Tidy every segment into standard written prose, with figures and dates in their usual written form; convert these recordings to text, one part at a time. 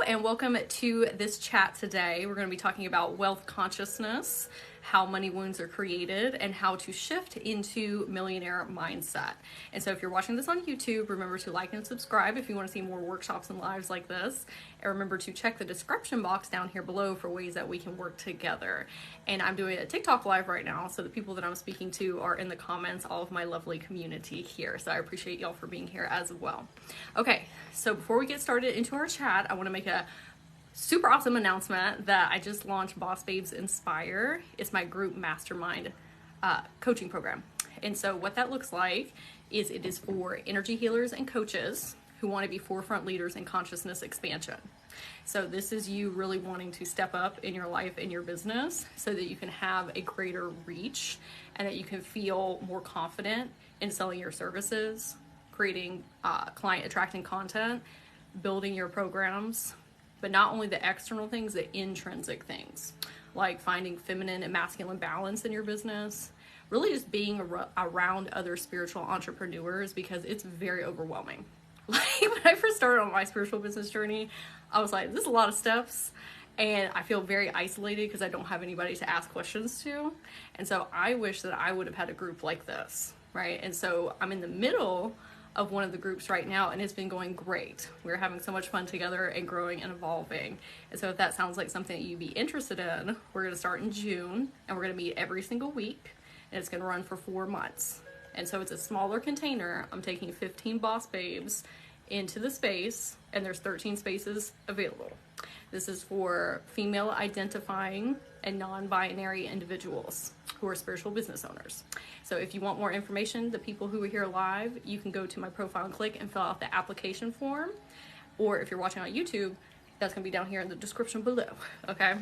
and welcome to this chat today. We're going to be talking about wealth consciousness, how money wounds are created, and how to shift into millionaire mindset. And so if you're watching this on YouTube, remember to like and subscribe if you want to see more workshops and lives like this. And remember to check the description box down here below for ways that we can work together. And I'm doing a TikTok live right now, so the people that I'm speaking to are in the comments, all of my lovely community here. So I appreciate y'all for being here as well. Okay, so before we get started into our chat, I want to make a super awesome announcement that I just launched Boss Babes Inspire. It's my group mastermind coaching program. And so what that looks like is it is for energy healers and coaches who want to be forefront leaders in consciousness expansion. So this is you really wanting to step up in your life and your business so that you can have a greater reach and that you can feel more confident in selling your services, creating client attracting content, building your programs, but not only the external things, the intrinsic things, like finding feminine and masculine balance in your business, really just being around other spiritual entrepreneurs, because it's very overwhelming. Like when I first started on my spiritual business journey, I was like, this is a lot of steps, and I feel very isolated because I don't have anybody to ask questions to. And so I wish that I would have had a group like this, right? And so I'm in the middle of one of the groups right now, and it's been going great. We're having so much fun together and growing and evolving. And so if that sounds like something that you'd be interested in, we're going to start in June, and we're going to meet every single week, and it's going to run for 4 months. And so it's a smaller container. I'm taking 15 boss babes into the space, and there's 13 spaces available. This is for female identifying and non-binary individuals who are spiritual business owners. So if you want more information, the people who are here live, you can go to my profile and click and fill out the application form. Or if you're watching on YouTube, that's gonna be down here in the description below, okay?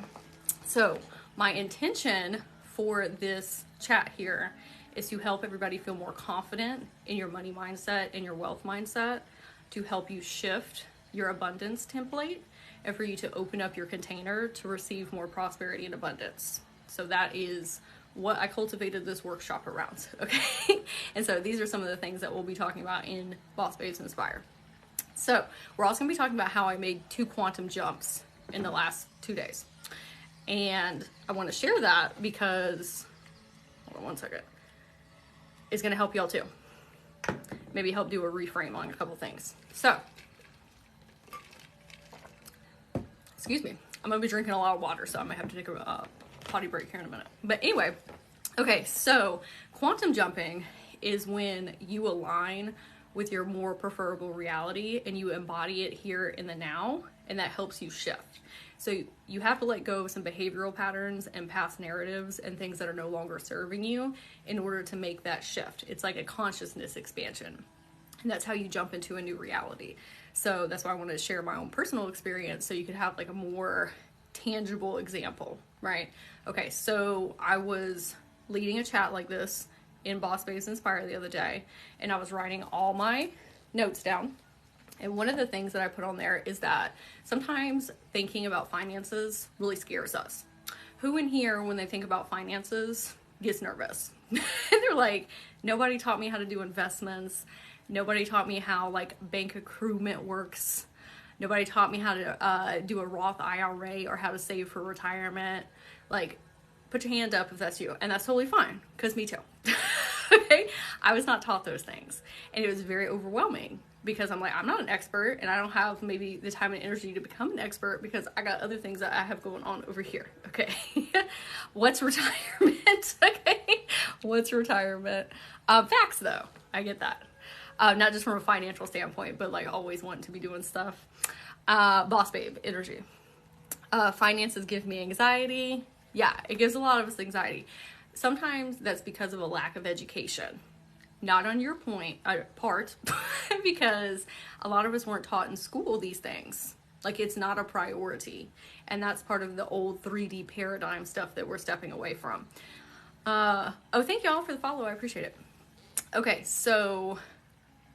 So my intention for this chat here is to help everybody feel more confident in your money mindset and your wealth mindset, to help you shift your abundance template, and for you to open up your container to receive more prosperity and abundance. So that is what I cultivated this workshop around, okay? And so these are some of the things that we'll be talking about in Boss Babes Inspire. So we're also gonna be talking about how I made 2 quantum jumps in the last 2 days. And I wanna share that because, hold on one second, it's gonna help y'all too. Maybe help do a reframe on a couple things. So, excuse me, I'm gonna be drinking a lot of water, so I might have to take a potty break here in a minute. But anyway, okay, so quantum jumping is when you align with your more preferable reality and you embody it here in the now, and that helps you shift. So you have to let go of some behavioral patterns and past narratives and things that are no longer serving you in order to make that shift. It's like a consciousness expansion, and that's how you jump into a new reality. So that's why I wanted to share my own personal experience so you could have like a more tangible example, right? Okay, so I was leading a chat like this in Boss Babes Inspire the other day, and I was writing all my notes down. And one of the things that I put on there is that sometimes thinking about finances really scares us. Who in here, when they think about finances, gets nervous? They're like, nobody taught me how to do investments. Nobody taught me how like bank accruement works. Nobody taught me how to do a Roth IRA or how to save for retirement. Like, put your hand up if that's you. And that's totally fine, because me too. Okay? I was not taught those things. And it was very overwhelming because I'm like, I'm not an expert, and I don't have maybe the time and energy to become an expert because I got other things that I have going on over here. Okay? What's retirement? Okay? What's retirement? Facts though. I get that. Not just from a financial standpoint, but like always wanting to be doing stuff. Boss babe energy. Finances give me anxiety. Yeah, it gives a lot of us anxiety. Sometimes that's because of a lack of education. Not on your part, because a lot of us weren't taught in school these things. Like, it's not a priority. And that's part of the old 3D paradigm stuff that we're stepping away from. Oh, thank y'all for the follow. I appreciate it. Okay, so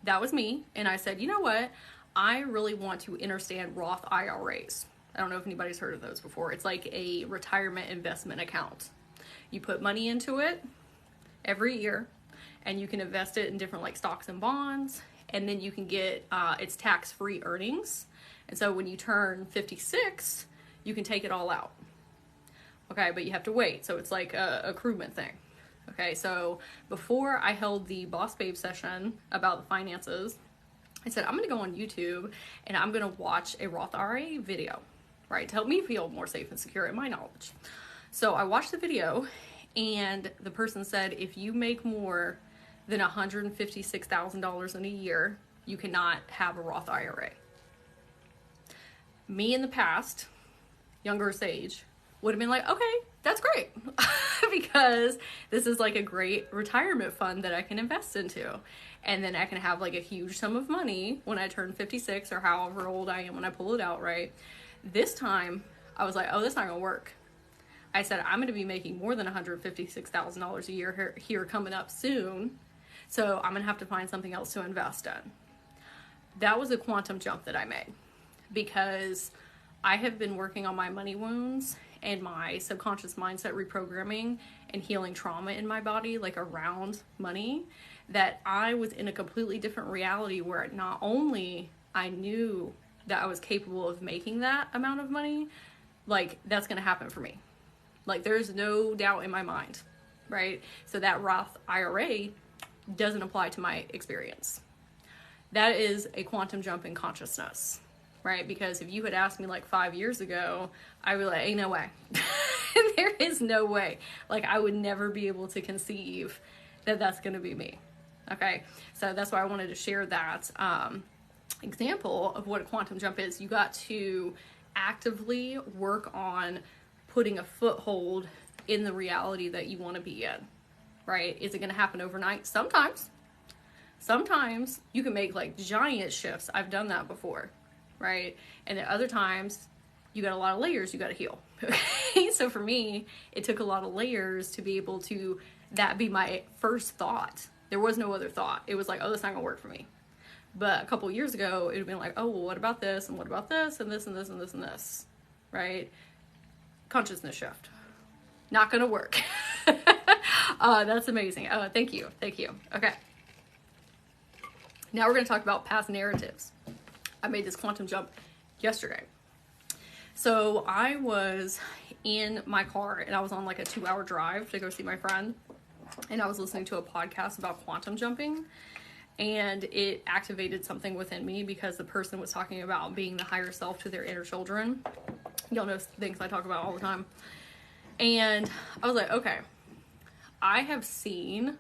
that was me. And I said, you know what? I really want to understand Roth IRAs. I don't know if anybody's heard of those before. It's like a retirement investment account. You put money into it every year, and you can invest it in different like stocks and bonds, and then you can get its tax-free earnings And so when you turn 56, you can take it all out. Okay, but you have to wait. So it's like a accruement thing. Okay, so before I held the Boss Babe session about the finances, I said, I'm going to go on YouTube and I'm going to watch a Roth IRA video, right? To help me feel more safe and secure in my knowledge. So I watched the video and the person said, if you make more than $156,000 in a year, you cannot have a Roth IRA. Me in the past, younger Sage, would have been like, okay, that's great. Because this is like a great retirement fund that I can invest into. And then I can have like a huge sum of money when I turn 56 or however old I am when I pull it out, right? This time, I was like, oh, that's not gonna work. I said, I'm gonna be making more than $156,000 a year here coming up soon. So I'm gonna have to find something else to invest in. That was a quantum jump that I made because I have been working on my money wounds and my subconscious mindset reprogramming and healing trauma in my body, like around money, that I was in a completely different reality where not only I knew that I was capable of making that amount of money, like that's going to happen for me. Like there's no doubt in my mind, right? So that Roth IRA doesn't apply to my experience. That is a quantum jump in consciousness. Right? Because if you had asked me like 5 years ago, I would be like, ain't no way. There is no way. Like I would never be able to conceive that that's going to be me. Okay. So that's why I wanted to share that example of what a quantum jump is. You got to actively work on putting a foothold in the reality that you want to be in. Right? Is it going to happen overnight? Sometimes. Sometimes you can make like giant shifts. I've done that before. Right? And at other times, you got a lot of layers you got to heal. Okay? So for me, it took a lot of layers to be able to, that be my first thought. There was no other thought. It was like, oh, that's not going to work for me. But a couple years ago, it would have been like, oh, well, what about this? And what about this? And this and this and this and this. Right? Consciousness shift. Not going to work. That's amazing. Thank you. Thank you. Okay. Now we're going to talk about past narratives. I made this quantum jump yesterday. So I was in my car and I was on like a 2-hour drive to go see my friend. And I was listening to a podcast about quantum jumping. And it activated something within me because the person was talking about being the higher self to their inner children. Y'all know things I talk about all the time. And I was like, okay, I have seen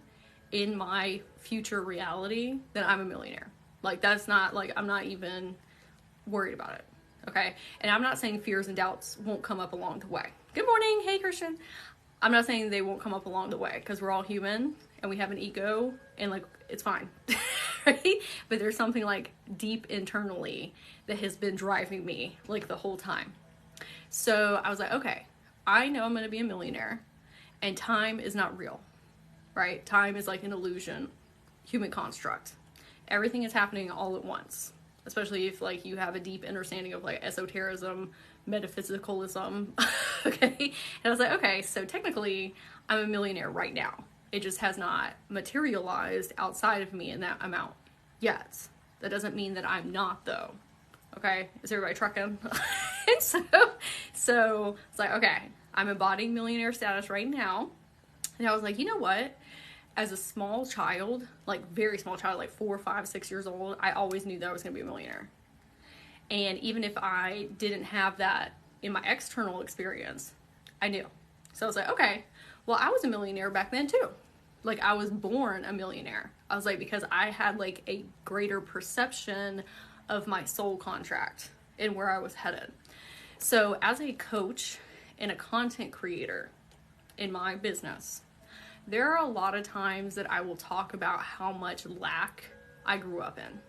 in my future reality that I'm a millionaire. Like that's not like, I'm not even worried about it. Okay. And I'm not saying fears and doubts won't come up along the way. Good morning. Hey, Christian. I'm not saying they won't come up along the way because we're all human and we have an ego and like, it's fine. Right? But there's something like deep internally that has been driving me like the whole time. So I was like, okay, I know I'm going to be a millionaire and time is not real, right? Time is like an illusion, human construct. Everything is happening all at once, especially if like you have a deep understanding of like esotericism, metaphysicalism. Okay. And I was like, okay, so technically I'm a millionaire right now. It just has not materialized outside of me in that amount yet. That doesn't mean that I'm not though. Okay. Is everybody trucking? And so it's like, okay, I'm embodying millionaire status right now. And I was like, you know what? As a small child, like very small child, like 4, 5, 6 years old, I always knew that I was going to be a millionaire. And even if I didn't have that in my external experience, I knew. So I was like, okay, well, I was a millionaire back then too. Like I was born a millionaire. I was like, because I had like a greater perception of my soul contract and where I was headed. So as a coach and a content creator in my business, there are a lot of times that I will talk about how much lack I grew up in.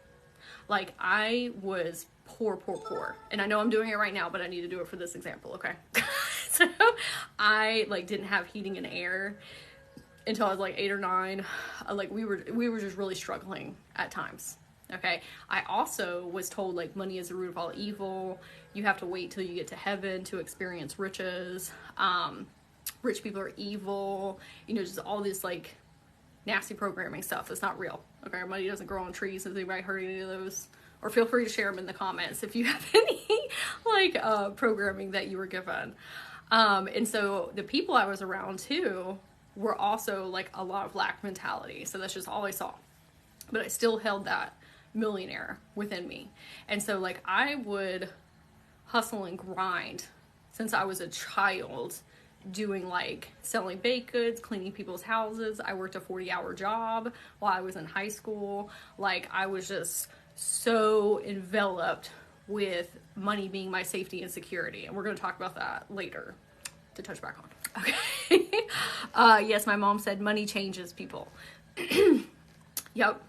Like I was poor. And I know I'm doing it right now, but I need to do it for this example, okay? So I like didn't have heating and air until I was like 8 or 9. Like we were just really struggling at times. Okay. I also was told like money is the root of all evil. You have to wait till you get to heaven to experience riches. Rich people are evil, you know, just all this like nasty programming stuff that's not real. Okay, money doesn't grow on trees. Has anybody heard any of those or feel free to share them in the comments if you have any like programming that you were given. And so the people I was around too were also like a lot of lack mentality. So that's just all I saw. But I still held that millionaire within me. And so like I would hustle and grind since I was a child, doing like selling baked goods, cleaning people's houses. I worked a 40-hour job while I was in high school. Like I was just so enveloped with money being my safety and security. And we're going to talk about that later to touch back on. Okay. Yes, my mom said money changes people. Yep.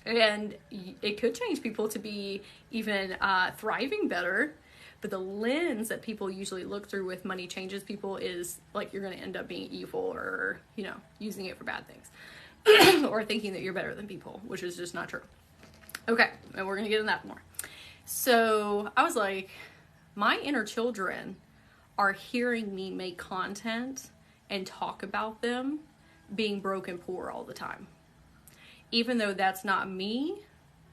And it could change people to be even thriving better. But the lens that people usually look through with money changes people is like you're going to end up being evil or, you know, using it for bad things or thinking that you're better than people, which is just not true. Okay. And we're going to get into that more. So I was like, my inner children are hearing me make content and talk about them being broke and poor all the time. Even though that's not me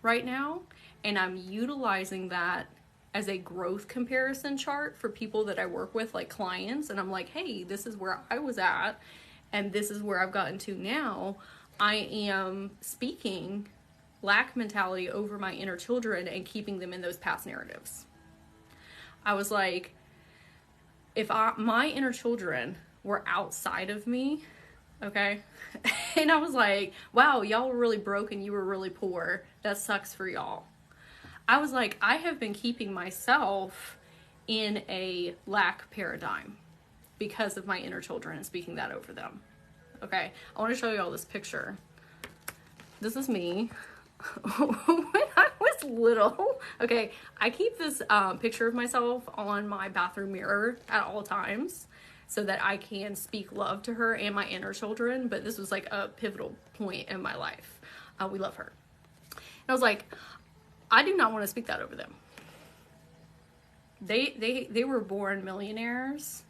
right now, and I'm utilizing that as a growth comparison chart for people that I work with, like clients, and I'm like, hey, this is where I was at, and this is where I've gotten to now. I am speaking lack mentality over my inner children and keeping them in those past narratives. I was like, if my inner children were outside of me, okay, and I was like, wow, y'all were really broke and you were really poor. That sucks for y'all. I was like, I have been keeping myself in a lack paradigm because of my inner children and speaking that over them. Okay, I want to show you all this picture. This is me when I was little. Okay, I keep this picture of myself on my bathroom mirror at all times so that I can speak love to her and my inner children. But this was like a pivotal point in my life. We love her. And I was like, I do not want to speak that over them. They were born millionaires,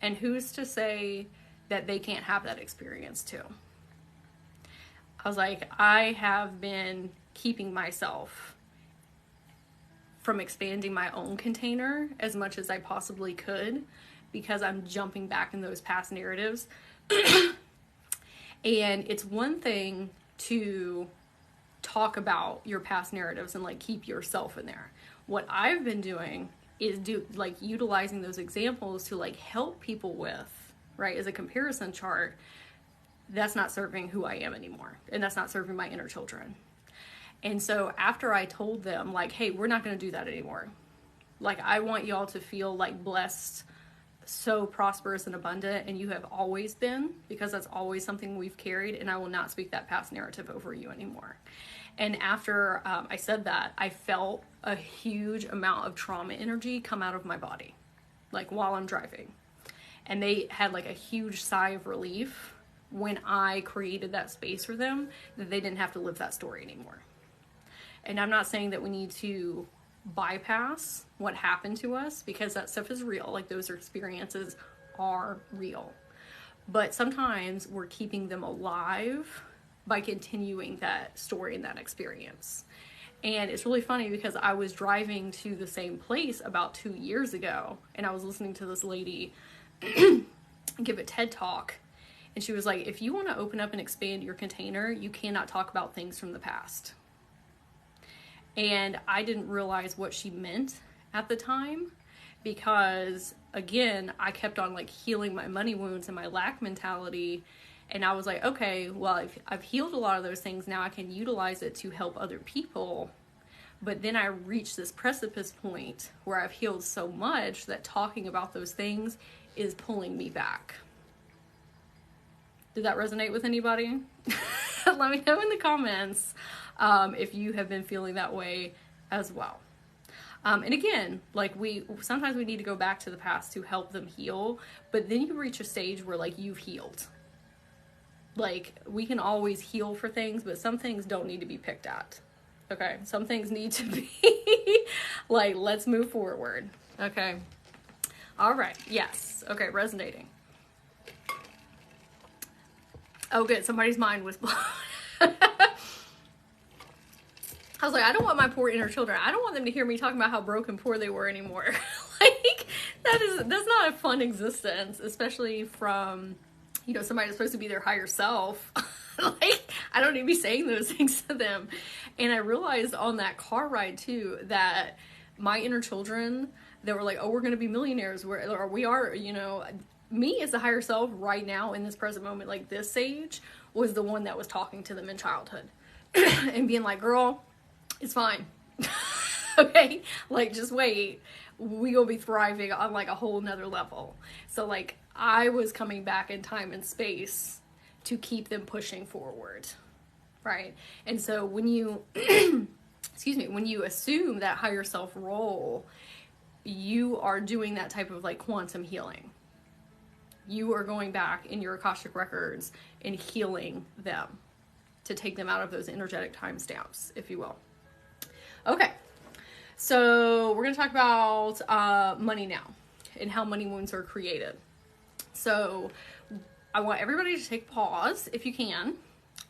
and who's to say that they can't have that experience too? I was like, I have been keeping myself from expanding my own container as much as I possibly could because I'm jumping back in those past narratives. And it's one thing to talk about your past narratives and like keep yourself in there. What I've been doing is utilizing those examples to like help people with, right, as a comparison chart. That's not serving who I am anymore, and that's not serving my inner children. And so after I told them like, hey, we're not going to do that anymore. Like, I want y'all to feel like blessed, so prosperous and abundant, and you have always been, because that's always something we've carried, and I will not speak that past narrative over you anymore. And after I said that, I felt a huge amount of trauma energy come out of my body, like while I'm driving. And they had like a huge sigh of relief when I created that space for them, that they didn't have to live that story anymore. And I'm not saying that we need to bypass what happened to us, because that stuff is real. Like, those experiences are real. But sometimes we're keeping them alive by continuing that story and that experience. And it's really funny because I was driving to the same place about 2 years ago, and I was listening to this lady give a TED talk. And she was like, if you want to open up and expand your container, you cannot talk about things from the past. And I didn't realize what she meant at the time, because again, I kept on like healing my money wounds and my lack mentality. And I was like, okay, well, I've healed a lot of those things. Now I can utilize it to help other people. But then I reached this precipice point where I've healed so much that talking about those things is pulling me back. Did that resonate with anybody? Let me know in the comments if you have been feeling that way as well. And again, like, sometimes we need to go back to the past to help them heal, but then you reach a stage where like you've healed. Like, we can always heal for things, but some things don't need to be picked at. Okay, some things need to be like, let's move forward. Okay. All right. Yes. Okay. Resonating. Oh, good. Somebody's mind was blown. I was like, I don't want my poor inner children. I don't want them to hear me talking about how broke and poor they were anymore. Like, that's not a fun existence, especially from, you know, somebody that's supposed to be their higher self. Like, I don't need to be saying those things to them. And I realized on that car ride too, that my inner children, they were like, oh, we're going to be millionaires. Or we are, you know, me as the higher self right now in this present moment, like this age, was the one that was talking to them in childhood and being like, girl, it's fine. Okay. Like, just wait. We will be thriving on like a whole nother level. So like, I was coming back in time and space to keep them pushing forward. Right. And so when you, excuse me, when you assume that higher self role, you are doing that type of like quantum healing. You are going back in your Akashic records and healing them to take them out of those energetic timestamps, if you will. Okay. So we're going to talk about money now and how money wounds are created. So I want everybody to take pause if you can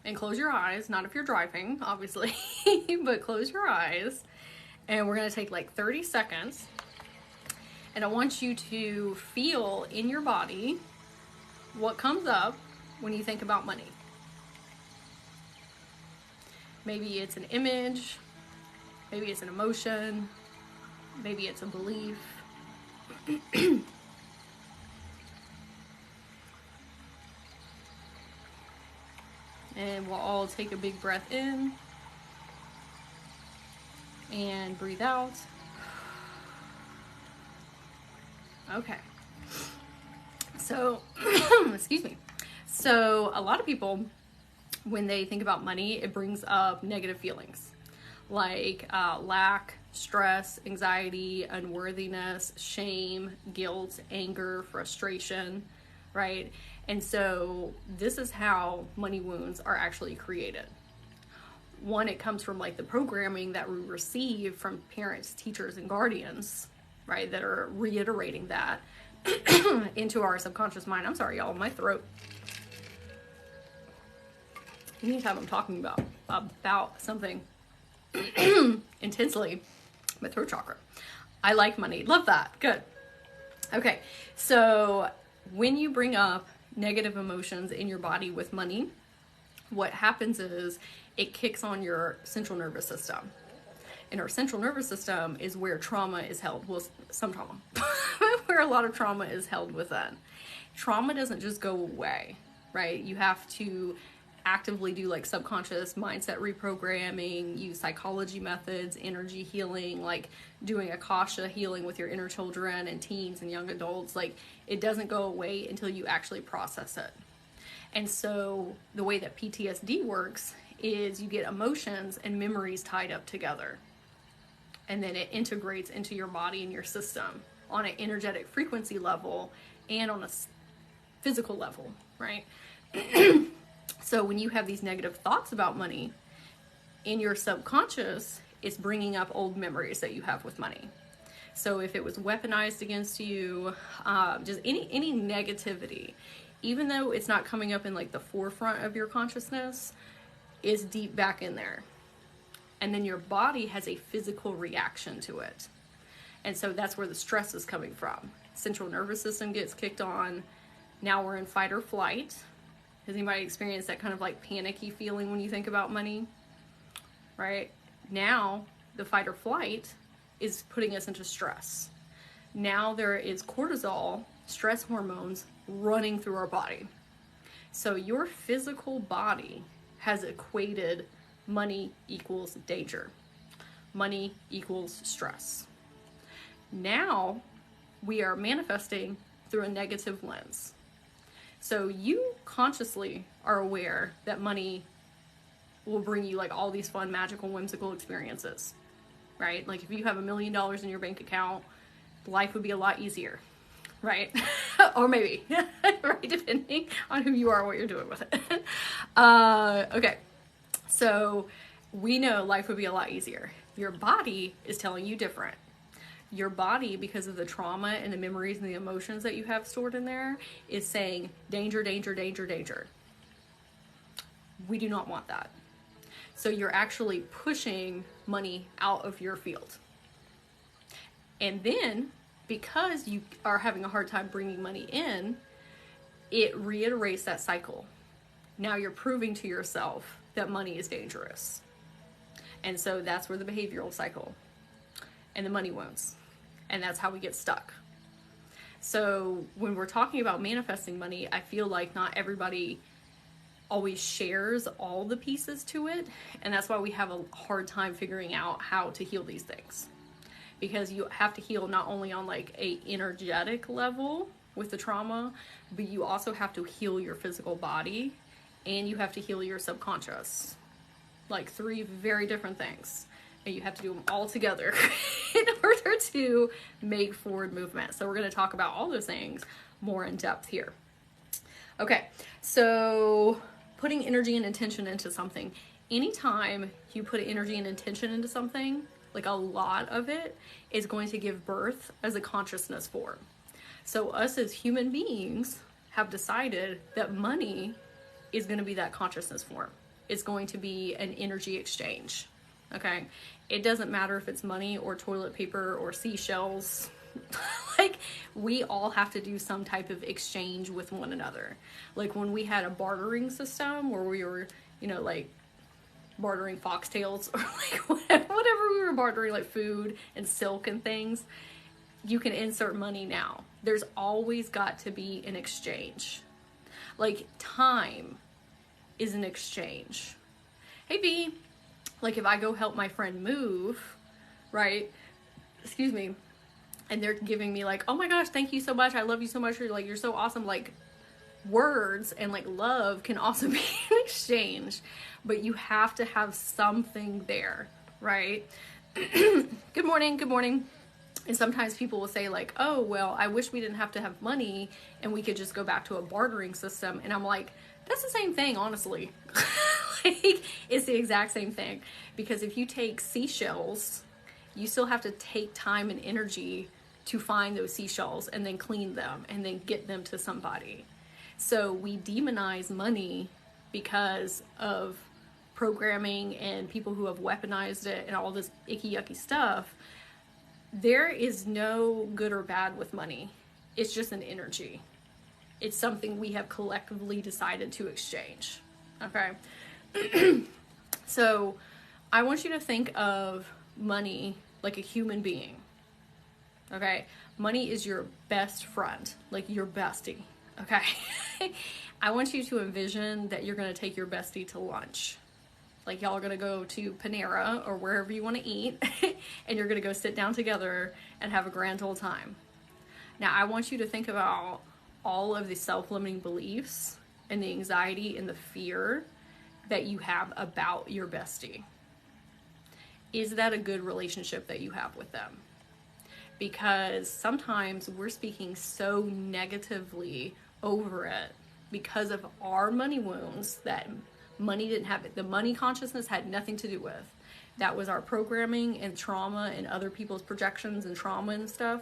and close your eyes. Not if you're driving, obviously, but close your eyes. And we're going to take like 30 seconds. And I want you to feel in your body what comes up when you think about money. Maybe it's an image. Maybe it's an emotion. Maybe it's a belief. And we'll all take a big breath in and breathe out. Okay. So, excuse me. So a lot of people, when they think about money, it brings up negative feelings like lack, stress, anxiety, unworthiness, shame, guilt, anger, frustration, right? And so this is how money wounds are actually created. One, it comes from like the programming that we receive from parents, teachers, and guardians, right? That are reiterating that into our subconscious mind. I'm sorry, y'all, my throat. Anytime I'm talking about something intensely, my throat chakra. I like money. Love that. Good. Okay. So when you bring up negative emotions in your body with money, what happens is it kicks on your central nervous system. And our central nervous system is where trauma is held. Well, some trauma, where a lot of trauma is held within. Trauma doesn't just go away, right? You have to actively do like subconscious mindset reprogramming, use psychology methods, energy healing, like doing Akasha healing with your inner children and teens and young adults. Like, it doesn't go away until you actually process it. And so the way that PTSD works is you get emotions and memories tied up together. And then it integrates into your body and your system on an energetic frequency level and on a physical level, right? So when you have these negative thoughts about money, in your subconscious, it's bringing up old memories that you have with money. So if it was weaponized against you, just any negativity, even though it's not coming up in like the forefront of your consciousness, is deep back in there. And then your body has a physical reaction to it. And so that's where the stress is coming from. Central nervous system gets kicked on. Now we're in fight or flight. Has anybody experienced that kind of like panicky feeling when you think about money? Right? Now the fight or flight is putting us into stress. Now there is cortisol, stress hormones, running through our body. So your physical body has equated money equals danger. Money equals stress. Now we are manifesting through a negative lens. So you consciously are aware that money will bring you like all these fun, magical, whimsical experiences, right? Like if you have $1 million in your bank account, life would be a lot easier, right? Or maybe, right? Depending on who you are and what you're doing with it. Okay. So we know life would be a lot easier. Your body is telling you different. Your body, because of the trauma and the memories and the emotions that you have stored in there, is saying danger, danger, danger, danger. We do not want that. So you're actually pushing money out of your field. And then, because you are having a hard time bringing money in, it reiterates that cycle. Now you're proving to yourself that money is dangerous. And so that's where the behavioral cycle and the money wounds. And that's how we get stuck. So when we're talking about manifesting money, I feel like not everybody always shares all the pieces to it. And that's why we have a hard time figuring out how to heal these things. Because you have to heal not only on like a energetic level with the trauma, but you also have to heal your physical body and you have to heal your subconscious. Like 3 very different things. And you have to do them all together in order to make forward movement. So we're going to talk about all those things more in depth here. Okay, so putting energy and intention into something. Anytime you put energy and intention into something, like a lot of it is going to give birth as a consciousness form. So us as human beings have decided that money is going to be that consciousness form. It's going to be an energy exchange. Okay, it doesn't matter if it's money or toilet paper or seashells. Like, we all have to do some type of exchange with one another. Like when we had a bartering system where we were, you know, like bartering foxtails or like whatever we were bartering, like food and silk and things, you can insert money now. There's always got to be an exchange. Like time is an exchange. Hey B, like if I go help my friend move, right? Excuse me. And they're giving me like, oh my gosh, thank you so much. I love you so much. You're so awesome. Like words and like love can also be an exchange, but you have to have something there, right? Good morning. Good morning. And sometimes people will say like, oh, well, I wish we didn't have to have money and we could just go back to a bartering system. And I'm like, that's the same thing, honestly. Like, it's the exact same thing. Because if you take seashells, you still have to take time and energy to find those seashells and then clean them and then get them to somebody. So we demonize money because of programming and people who have weaponized it and all this icky yucky stuff. There is no good or bad with money. It's just an energy. It's something we have collectively decided to exchange. Okay. So I want you to think of money like a human being. Okay. Money is your best friend, like your bestie. Okay. I want you to envision that you're going to take your bestie to lunch. Like y'all are going to go to Panera or wherever you want to eat and you're going to go sit down together and have a grand old time. Now I want you to think about all of the self-limiting beliefs and the anxiety and the fear that you have about your bestie. Is that a good relationship that you have with them? Because sometimes we're speaking so negatively over it because of our money wounds that money didn't have it. The money consciousness had nothing to do with. That was our programming and trauma and other people's projections and trauma and stuff.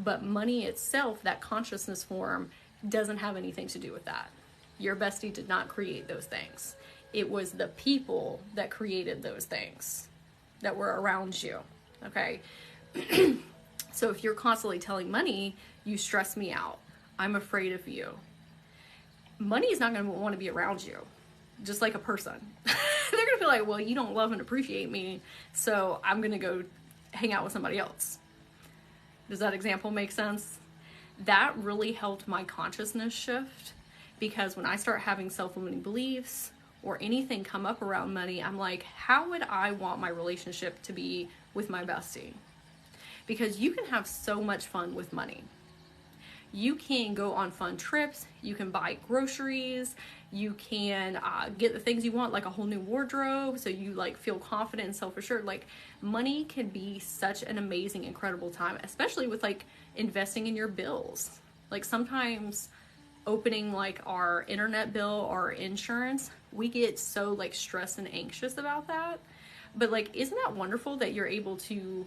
But money itself, that consciousness form, doesn't have anything to do with that. Your bestie did not create those things. It was the people that created those things that were around you. Okay? So if you're constantly telling money, you stress me out, I'm afraid of you, money is not going to want to be around you. Just like a person. They're going to feel like, well, you don't love and appreciate me, so I'm going to go hang out with somebody else. Does that example make sense? That really helped my consciousness shift, because when I start having self-limiting beliefs or anything come up around money, I'm like, how would I want my relationship to be with my bestie? Because you can have so much fun with money. You can go on fun trips, you can buy groceries, you can get the things you want, like a whole new wardrobe, so you like feel confident and self-assured. Like money can be such an amazing, incredible time, especially with like investing in your bills. Like sometimes opening like our internet bill or insurance, we get so like stressed and anxious about that. But like, isn't that wonderful that you're able to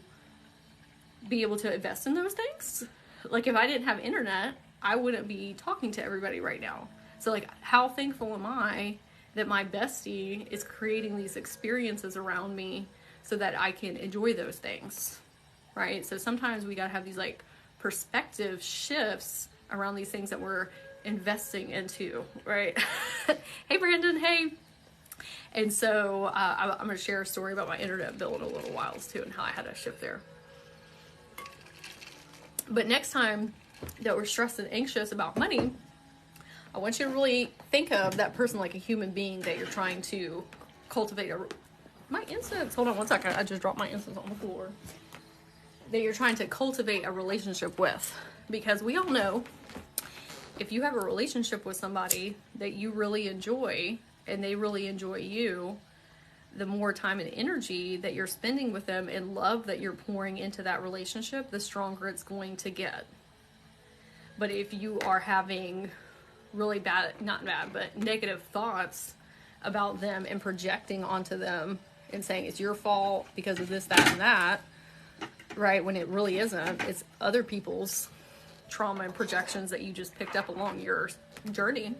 be able to invest in those things? Like if I didn't have internet, I wouldn't be talking to everybody right now. So like, how thankful am I that my bestie is creating these experiences around me so that I can enjoy those things, right? So sometimes we gotta have these like perspective shifts around these things that we're investing into, right? Hey Brandon, hey. And so I'm going to share a story about my internet bill in a little while too, and how I had a shift there. But next time that we're stressed and anxious about money, I want you to really think of that person like a human being that you're trying to cultivate my incense. Hold on one second. I just dropped my incense on the floor. That you're trying to cultivate a relationship with. Because we all know, if you have a relationship with somebody that you really enjoy and they really enjoy you, the more time and energy that you're spending with them and love that you're pouring into that relationship, the stronger it's going to get. But if you are having really but negative thoughts about them and projecting onto them and saying it's your fault because of this, that, and that, right? When it really isn't, it's other people's trauma and projections that you just picked up along your journey.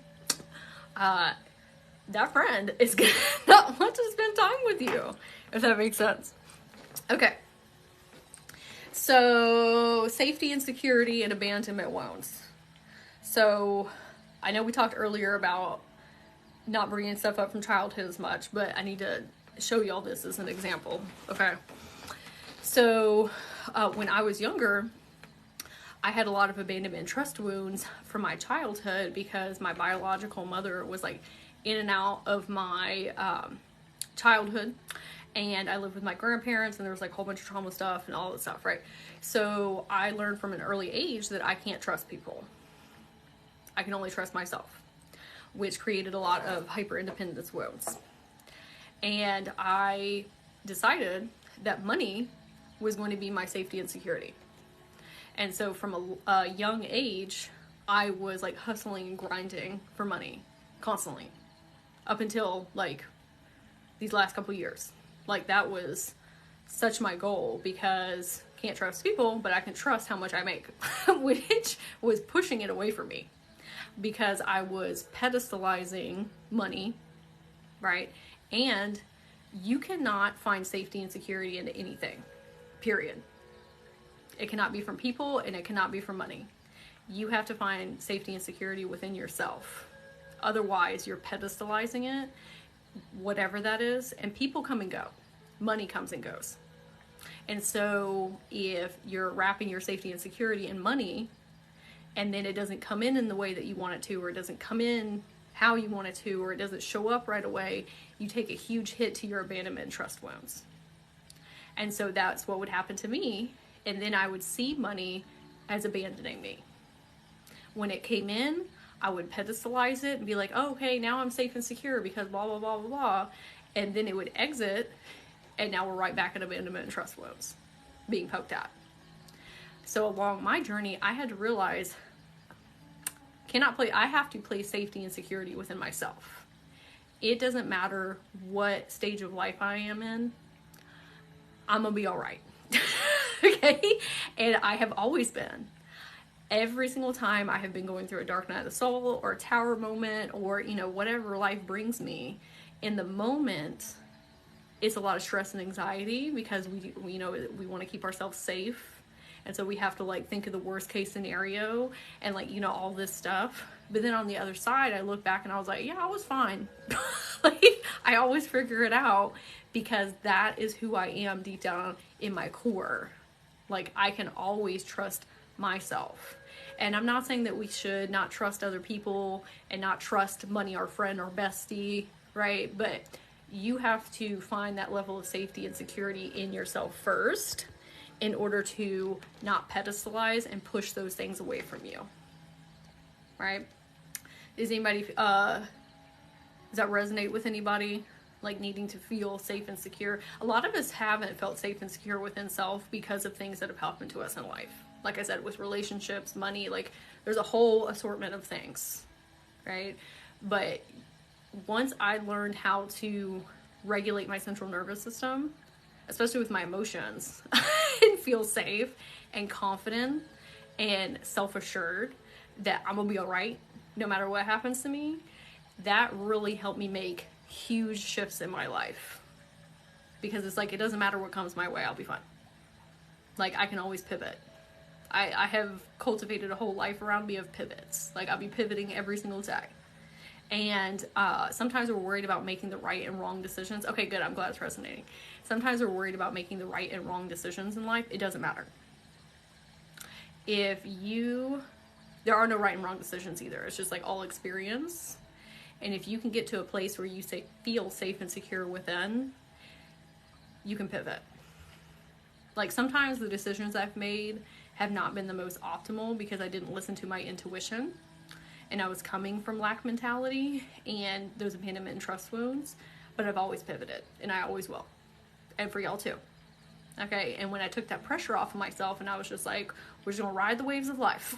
That friend is gonna not want to spend time with you, if that makes sense. Okay. So, safety and security and abandonment wounds. So, I know we talked earlier about not bringing stuff up from childhood as much, but I need to show y'all this as an example. Okay. So, when I was younger, I had a lot of abandonment and trust wounds from my childhood because my biological mother was like in and out of my childhood, and I lived with my grandparents, and there was like a whole bunch of trauma stuff and all that stuff, right? So I learned from an early age that I can't trust people. I can only trust myself, which created a lot of hyper independence wounds. And I decided that money was going to be my safety and security. And so from a young age, I was like hustling and grinding for money constantly up until like these last couple years. Like that was such my goal, because can't trust people, but I can trust how much I make, which was pushing it away from me because I was pedestalizing money, right? And you cannot find safety and security in anything, period. It cannot be from people, and it cannot be from money. You have to find safety and security within yourself. Otherwise, you're pedestalizing it, whatever that is, and people come and go. Money comes and goes. And so if you're wrapping your safety and security in money, and then it doesn't come in the way that you want it to, or it doesn't come in how you want it to, or it doesn't show up right away, you take a huge hit to your abandonment and trust wounds. And so that's what would happen to me. And then I would see money as abandoning me. When it came in, I would pedestalize it and be like, oh, okay, now I'm safe and secure because blah, blah, blah, blah, blah. And then it would exit, and now we're right back at abandonment and trust wounds being poked at. So along my journey, I had to realize, I have to place safety and security within myself. It doesn't matter what stage of life I am in, I'm gonna be all right. Okay? And I have always been. Every single time I have been going through a dark night of the soul or a tower moment, or, whatever life brings me, in the moment, it's a lot of stress and anxiety because we want to keep ourselves safe. And so we have to think of the worst case scenario and all this stuff. But then on the other side, I look back and I was like, yeah, I was fine. I always figure it out because that is who I am deep down in my core. I can always trust myself. And I'm not saying that we should not trust other people and not trust money, our friend, our bestie, right? But you have to find that level of safety and security in yourself first in order to not pedestalize and push those things away from you, right? Does that resonate with anybody? Needing to feel safe and secure. A lot of us haven't felt safe and secure within self because of things that have happened to us in life. Like I said, with relationships, money, there's a whole assortment of things, right? But once I learned how to regulate my central nervous system, especially with my emotions, and feel safe and confident and self-assured that I'm gonna be all right no matter what happens to me, that really helped me make huge shifts in my life. Because it's like, it doesn't matter what comes my way, I'll be fine. Like, I can always pivot. I have cultivated a whole life around me of pivots. Like, I'll be pivoting every single day. And sometimes we're worried about making the right and wrong decisions. Okay, good, I'm glad it's resonating. Sometimes we're worried about making the right and wrong decisions in life. It doesn't matter. There are no right and wrong decisions either. It's just like all experience. And if you can get to a place where you feel safe and secure within, you can pivot. Like, sometimes the decisions I've made have not been the most optimal because I didn't listen to my intuition, and I was coming from lack mentality and those abandonment and trust wounds, but I've always pivoted, and I always will. And for y'all too. Okay, and when I took that pressure off of myself and I was just like, we're just gonna ride the waves of life,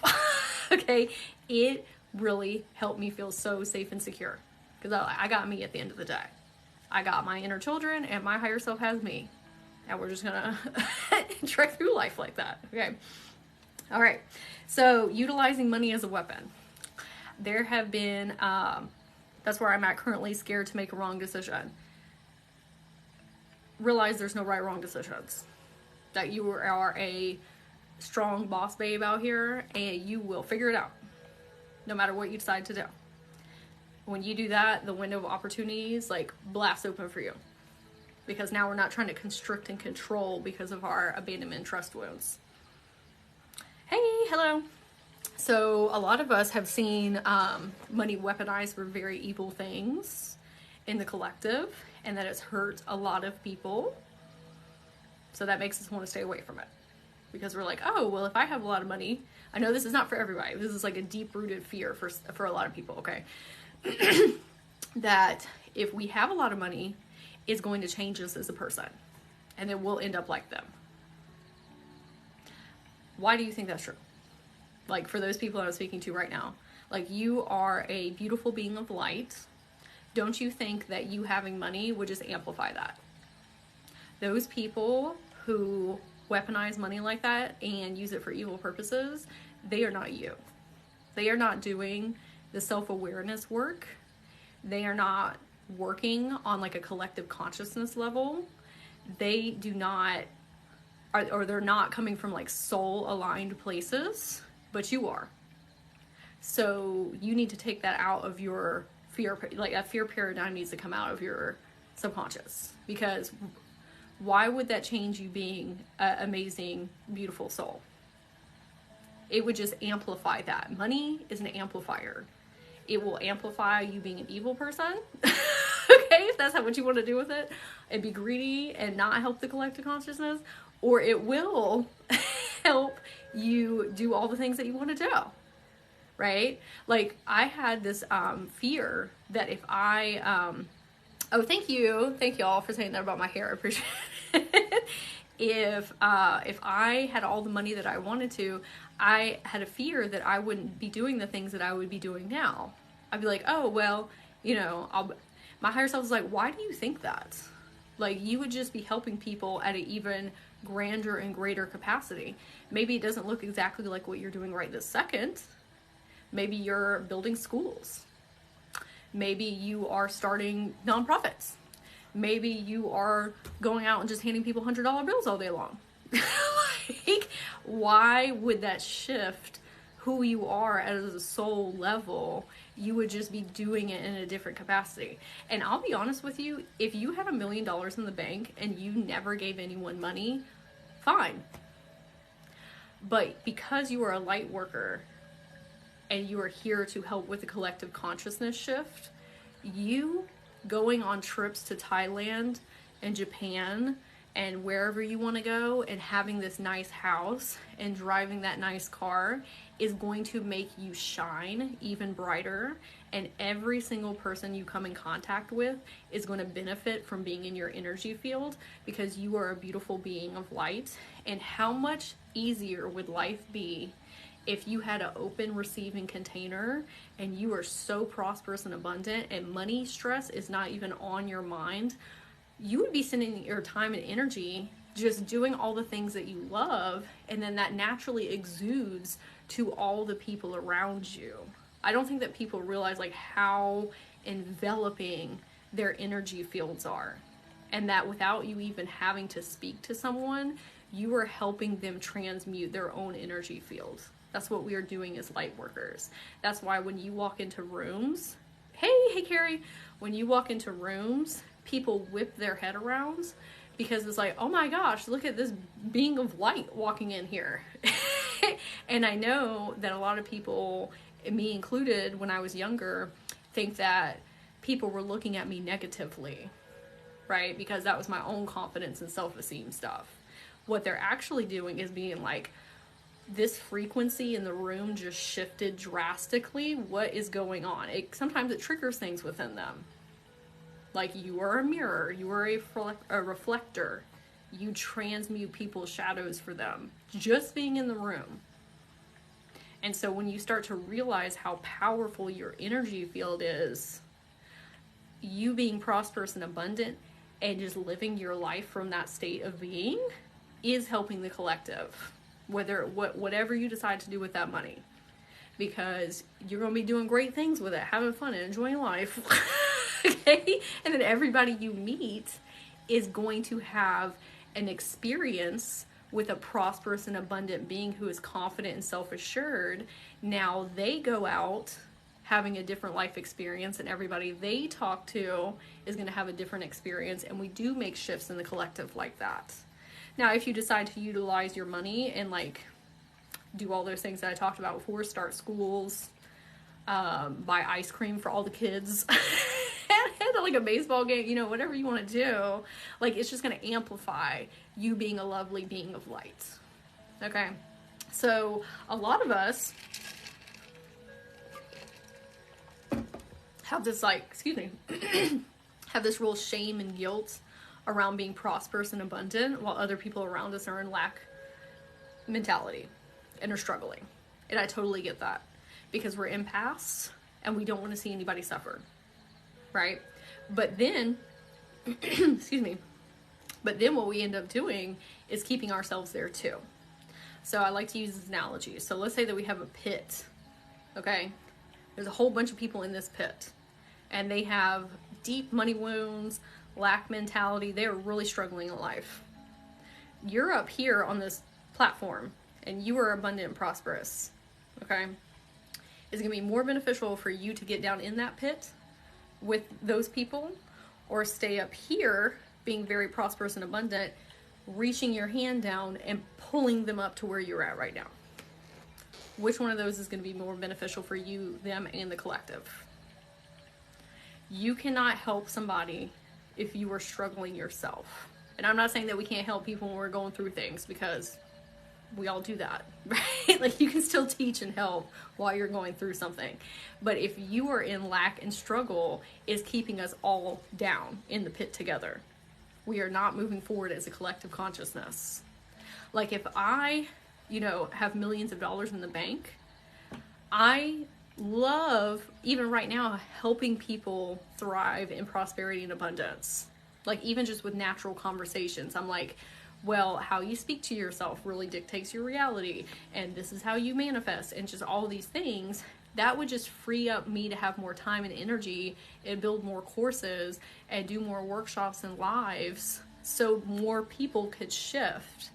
okay, it really helped me feel so safe and secure, because I got me at the end of the day. I got my inner children, and my higher self has me, and we're just gonna trek through life like that. Okay, all right, so utilizing money as a weapon. There have been that's where I'm at currently, scared to make a wrong decision. Realize there's no right or wrong decisions. That you are a strong boss babe out here, and you will figure it out no matter what you decide to do. When you do that, the window of opportunities like blast open for you, because now we're not trying to constrict and control because of our abandonment and trust wounds. Hey, hello. So a lot of us have seen money weaponized for very evil things in the collective, and that it's hurt a lot of people. So that makes us want to stay away from it, because we're like, oh, well, if I have a lot of money, I know this is not for everybody. This is like a deep-rooted fear for a lot of people, okay? That if we have a lot of money, it's going to change us as a person, and then we'll end up like them. Why do you think that's true? Like, for those people that I'm speaking to right now, like, you are a beautiful being of light. Don't you think that you having money would just amplify that? Those people who weaponize money like that and use it for evil purposes, they are not you. They are not doing the self-awareness work. They are not working on like a collective consciousness level. They do not, or they're not coming from like soul-aligned places, but you are. So you need to take that out of your fear, like that fear paradigm needs to come out of your subconscious, because why would that change you being an amazing, beautiful soul? It would just amplify that. Money is an amplifier. It will amplify you being an evil person. Okay, if that's what you want to do with it, and be greedy and not help the collective consciousness, or it will help you do all the things that you want to do. Right? Like, I had this fear that if I, oh, thank you all for saying that about my hair. I appreciate it. If I had all the money that I wanted to, I had a fear that I wouldn't be doing the things that I would be doing now. I'd be like, oh, well, you know, my higher self was like, why do you think that? Like, you would just be helping people at an even grander and greater capacity. Maybe it doesn't look exactly like what you're doing right this second. Maybe you're building schools. Maybe you are starting nonprofits. Maybe you are going out and just handing people $100 bills all day long. Like, why would that shift who you are as a soul level? You would just be doing it in a different capacity. And I'll be honest with you, if you had $1 million in the bank and you never gave anyone money, fine. But because you are a light worker and you are here to help with the collective consciousness shift, you going on trips to Thailand and Japan and wherever you want to go and having this nice house and driving that nice car is going to make you shine even brighter, and every single person you come in contact with is going to benefit from being in your energy field, because you are a beautiful being of light. And how much easier would life be if you had an open receiving container and you are so prosperous and abundant and money stress is not even on your mind? You would be spending your time and energy just doing all the things that you love, and then that naturally exudes to all the people around you. I don't think that people realize like how enveloping their energy fields are. And that without you even having to speak to someone, you are helping them transmute their own energy field. That's what we are doing as light workers. That's why when you walk into rooms, hey Carrie, when you walk into rooms, people whip their head around because it's like, oh my gosh, look at this being of light walking in here. And I know that a lot of people, me included, when I was younger, think that people were looking at me negatively, right? Because that was my own confidence and self-esteem stuff. What they're actually doing is being like, this frequency in the room just shifted drastically. What is going on? Sometimes it triggers things within them. Like, you are a mirror, you are a reflector. You transmute people's shadows for them, just being in the room. And so when you start to realize how powerful your energy field is, you being prosperous and abundant and just living your life from that state of being is helping the collective, whatever you decide to do with that money, because you're going to be doing great things with it, having fun and enjoying life. Okay? And then everybody you meet is going to have an experience with a prosperous and abundant being who is confident and self-assured. Now they go out having a different life experience, and everybody they talk to is going to have a different experience. And we do make shifts in the collective like that. Now, if you decide to utilize your money and like do all those things that I talked about before, start schools, buy ice cream for all the kids, like a baseball game, you know, whatever you want to do, like, it's just going to amplify you being a lovely being of light. Okay. So a lot of us have this, like, have this real shame and guilt around being prosperous and abundant, while other people around us are in lack mentality and are struggling. And I totally get that, because we're empaths and we don't want to see anybody suffer, right? But then, but then what we end up doing is keeping ourselves there too. So I like to use this analogy. So let's say that we have a pit, okay? There's a whole bunch of people in this pit, and they have deep money wounds, lack mentality. They're really struggling in life. You're up here on this platform, and you are abundant and prosperous, okay? Is it going to be more beneficial for you to get down in that pit with those people, or stay up here being very prosperous and abundant, reaching your hand down and pulling them up to where you're at right now? Which one of those is going to be more beneficial for you, them, and the collective? You cannot help somebody if you are struggling yourself. And I'm not saying that we can't help people when we're going through things, because we all do that, right? Like, you can still teach and help while you're going through something. But if you are in lack and struggle, it's keeping us all down in the pit together. We are not moving forward as a collective consciousness. Like, if I, have millions of dollars in the bank, I love, even right now, helping people thrive in prosperity and abundance. Like, even just with natural conversations, I'm like, well, how you speak to yourself really dictates your reality, and this is how you manifest, and just all these things. That would just free up me to have more time and energy and build more courses and do more workshops and lives so more people could shift.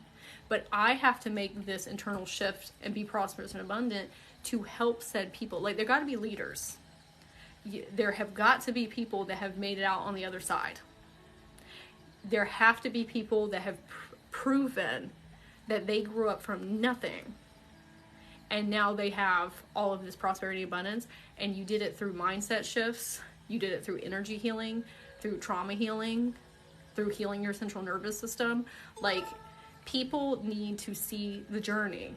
But I have to make this internal shift and be prosperous and abundant to help said people. Like, there got to be leaders. There have got to be people that have made it out on the other side. There have to be people that have proven that they grew up from nothing, and now they have all of this prosperity and abundance. And you did it through mindset shifts, you did it through energy healing, through trauma healing, through healing your central nervous system. Like, people need to see the journey,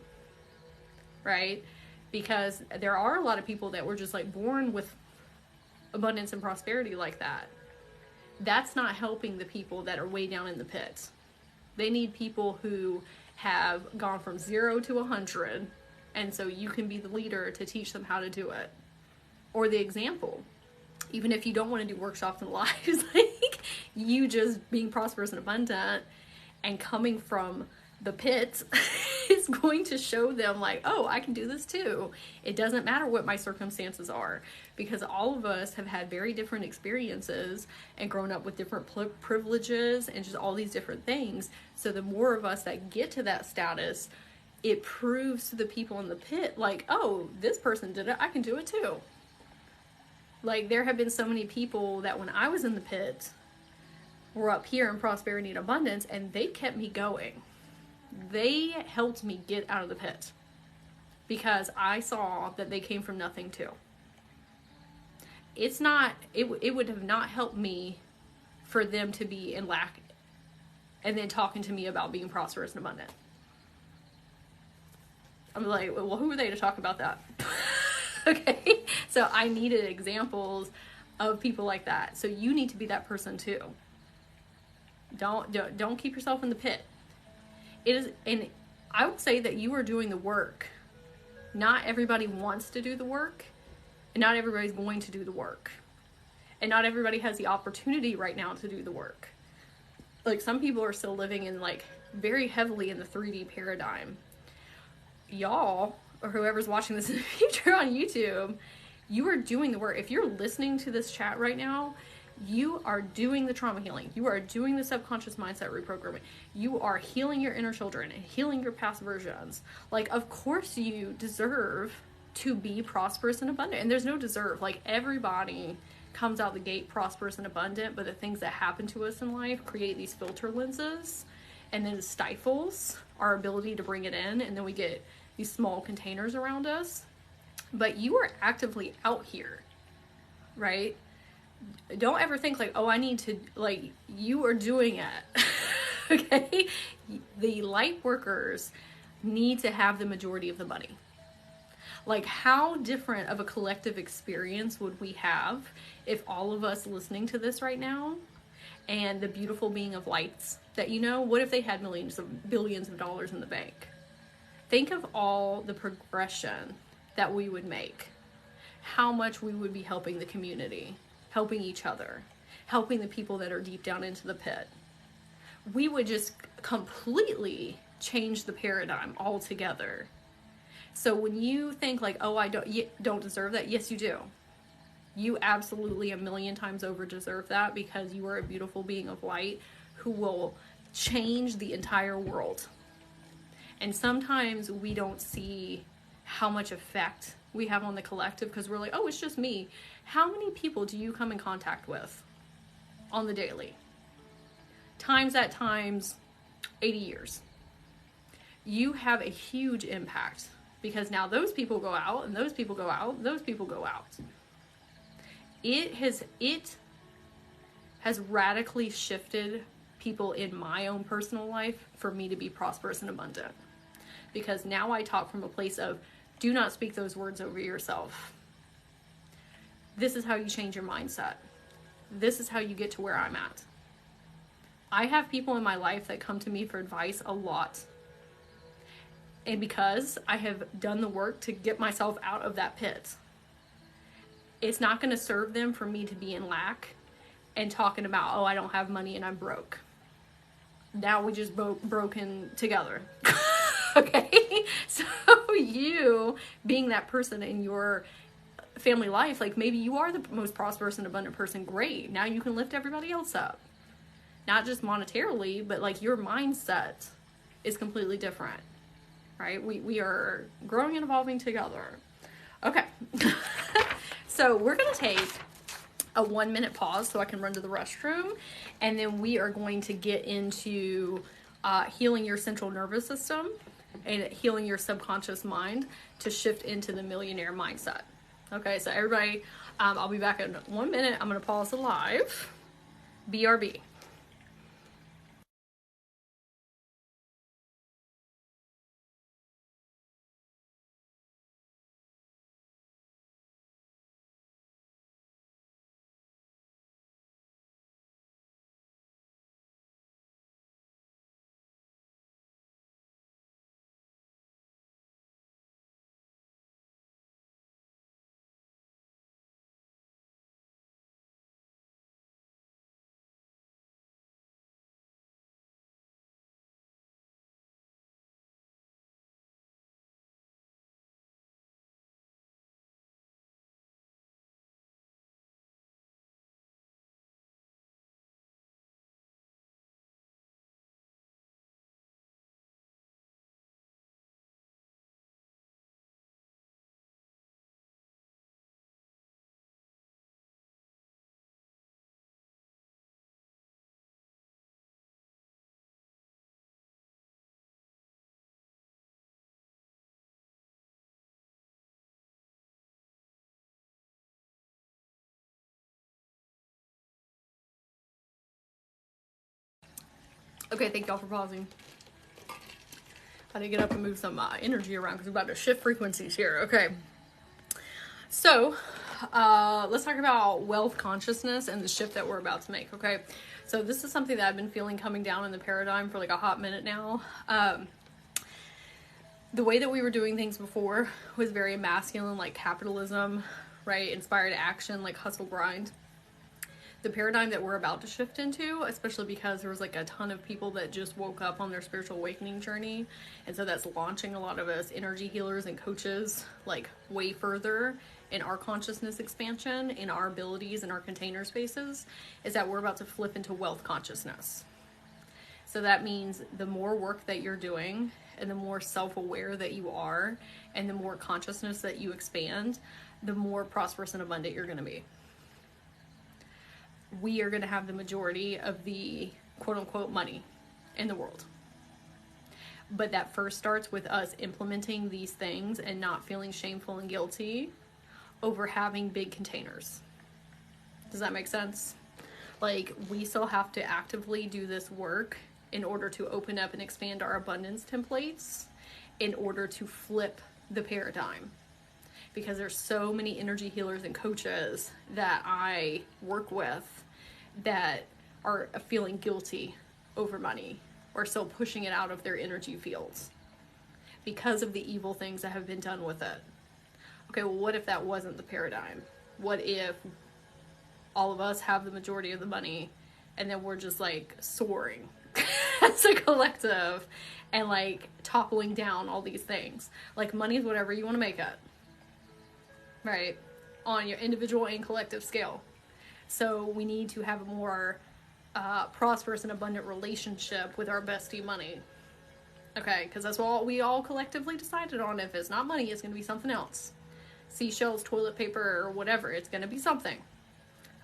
right? Because there are a lot of people that were just like born with abundance and prosperity like that. That's not helping the people that are way down in the pit. They need people who have gone from 0 to 100, and so you can be the leader to teach them how to do it, or the example. Even if you don't want to do workshops and lives, like, you just being prosperous and abundant and coming from the pit is is going to show them like, oh, I can do this too. It doesn't matter what my circumstances are, because all of us have had very different experiences and grown up with different privileges and just all these different things. So the more of us that get to that status, it proves to the people in the pit like, oh, this person did it, I can do it too. Like, there have been so many people that when I was in the pit were up here in prosperity and abundance, and they kept me going. They helped me get out of the pit because I saw that they came from nothing too. It's not, it would have not helped me for them to be in lack and then talking to me about being prosperous and abundant. I'm like, well, who are they to talk about that? Okay, so I needed examples of people like that. So you need to be that person too. Don't keep yourself in the pit. It is, and I would say that you are doing the work. Not everybody wants to do the work, and not everybody's going to do the work, and not everybody has the opportunity right now to do the work. Like, some people are still living in like very heavily in the 3D paradigm. Y'all, or whoever's watching this in the future on YouTube, you are doing the work. If you're listening to this chat right now, you are doing the trauma healing. You are doing the subconscious mindset reprogramming. You are healing your inner children and healing your past versions. Like, of course you deserve to be prosperous and abundant. And there's no deserve. Like, everybody comes out the gate prosperous and abundant, but the things that happen to us in life create these filter lenses, and then it stifles our ability to bring it in, and then we get these small containers around us. But you are actively out here, right? Don't ever think like, oh, I need to, like, you are doing it. Okay? The light workers need to have the majority of the money. Like, how different of a collective experience would we have if all of us listening to this right now, and the beautiful being of lights that you know, what if they had billions of dollars in the bank? Think of all the progression that we would make. How much we would be helping the community, helping each other, helping the people that are deep down into the pit. We would just completely change the paradigm altogether. So when you think like, oh, I don't deserve that, yes, you do. You absolutely 1,000,000 times over deserve that, because you are a beautiful being of light who will change the entire world. And sometimes we don't see how much effect we have on the collective because we're like, oh, it's just me. How many people do you come in contact with on the daily? Times 80 years. You have a huge impact, because now those people go out, and those people go out, and those people go out. It has radically shifted people in my own personal life for me to be prosperous and abundant. Because now I talk from a place of, do not speak those words over yourself. This is how you change your mindset. This is how you get to where I'm at. I have people in my life that come to me for advice a lot. And because I have done the work to get myself out of that pit, it's not going to serve them for me to be in lack and talking about, oh, I don't have money and I'm broke. Now we just broken together. Okay? So you being that person in your family life, like, maybe you are the most prosperous and abundant person, great. Now you can lift everybody else up. Not just monetarily, but like your mindset is completely different, right? We are growing and evolving together. Okay. So we're going to take a 1-minute pause so I can run to the restroom, and then we are going to get into healing your central nervous system and healing your subconscious mind to shift into the millionaire mindset. Okay, so everybody, I'll be back in 1 minute. I'm going to pause the live. BRB. Okay, thank y'all for pausing. I had to get up and move some energy around because we're about to shift frequencies here. Okay. So, let's talk about wealth consciousness and the shift that we're about to make, okay? So this is something that I've been feeling coming down in the paradigm for like a hot minute now. The way that we were doing things before was very masculine, like capitalism, right? Inspired action, like hustle grind. The paradigm that we're about to shift into, especially because there was like a ton of people that just woke up on their spiritual awakening journey, and so that's launching a lot of us energy healers and coaches like way further in our consciousness expansion, in our abilities, in our container spaces, is that we're about to flip into wealth consciousness. So that means the more work that you're doing and the more self-aware that you are and the more consciousness that you expand, the more prosperous and abundant you're going to be. We are going to have the majority of the quote-unquote money in the world. But that first starts with us implementing these things and not feeling shameful and guilty over having big containers. Does that make sense? Like, we still have to actively do this work in order to open up and expand our abundance templates in order to flip the paradigm. Because there's so many energy healers and coaches that I work with that are feeling guilty over money or still pushing it out of their energy fields because of the evil things that have been done with it. Okay, well, what if that wasn't the paradigm? What if all of us have the majority of the money and then we're just like soaring as a collective and like toppling down all these things? Like, money is whatever you want to make it, right? On your individual and collective scale. So we need to have a more prosperous and abundant relationship with our bestie money. Okay, because that's what we all collectively decided on. If it's not money, it's going to be something else. Seashells, toilet paper, or whatever. It's going to be something.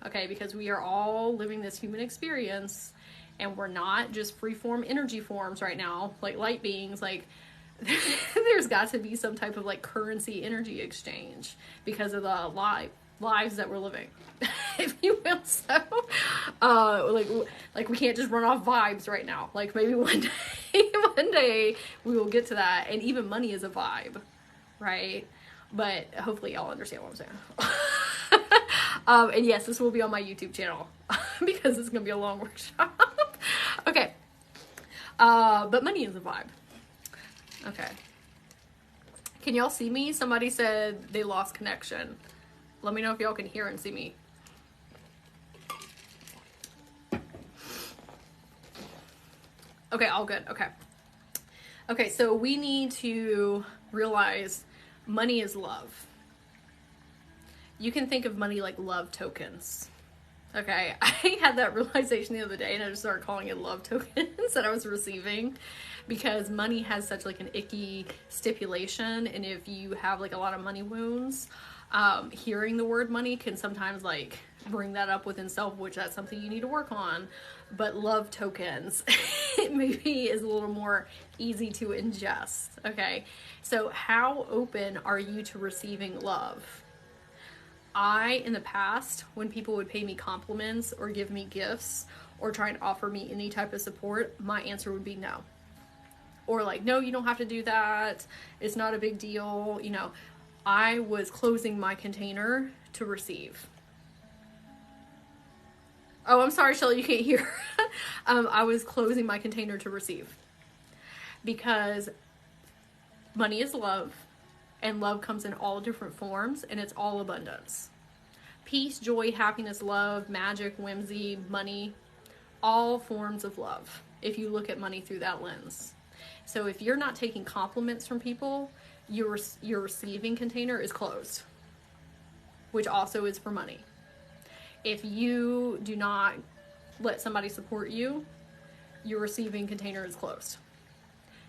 Okay, because we are all living this human experience and we're not just free-form energy forms right now, like light beings. Like, there's got to be some type of like currency energy exchange because of the lives that we're living, if you will. So, like we can't just run off vibes right now. Like, maybe one day we will get to that. And even money is a vibe, right? But hopefully y'all understand what I'm saying. And yes, this will be on my YouTube channel because it's gonna be a long workshop. Okay. But money is a vibe. Okay. Can y'all see me? Somebody said they lost connection. Let me know if y'all can hear and see me. Okay, all good. Okay. Okay, so we need to realize money is love. You can think of money like love tokens. Okay, I had that realization the other day and I just started calling it love tokens that I was receiving, because money has such like an icky stipulation, and if you have like a lot of money wounds, hearing the word money can sometimes like bring that up within self, which that's something you need to work on. But love tokens, it maybe is a little more easy to ingest. Okay, so how open are you to receiving love? In the past, when people would pay me compliments or give me gifts or try and offer me any type of support, my answer would be no. Or like, no, you don't have to do that. It's not a big deal. You know, I was closing my container to receive. Oh, I'm sorry, Shelly, you can't hear. I was closing my container to receive. Because money is love. And love comes in all different forms, and it's all abundance. Peace, joy, happiness, love, magic, whimsy, money, all forms of love, if you look at money through that lens. So if you're not taking compliments from people, your receiving container is closed, which also is for money. If you do not let somebody support you, your receiving container is closed.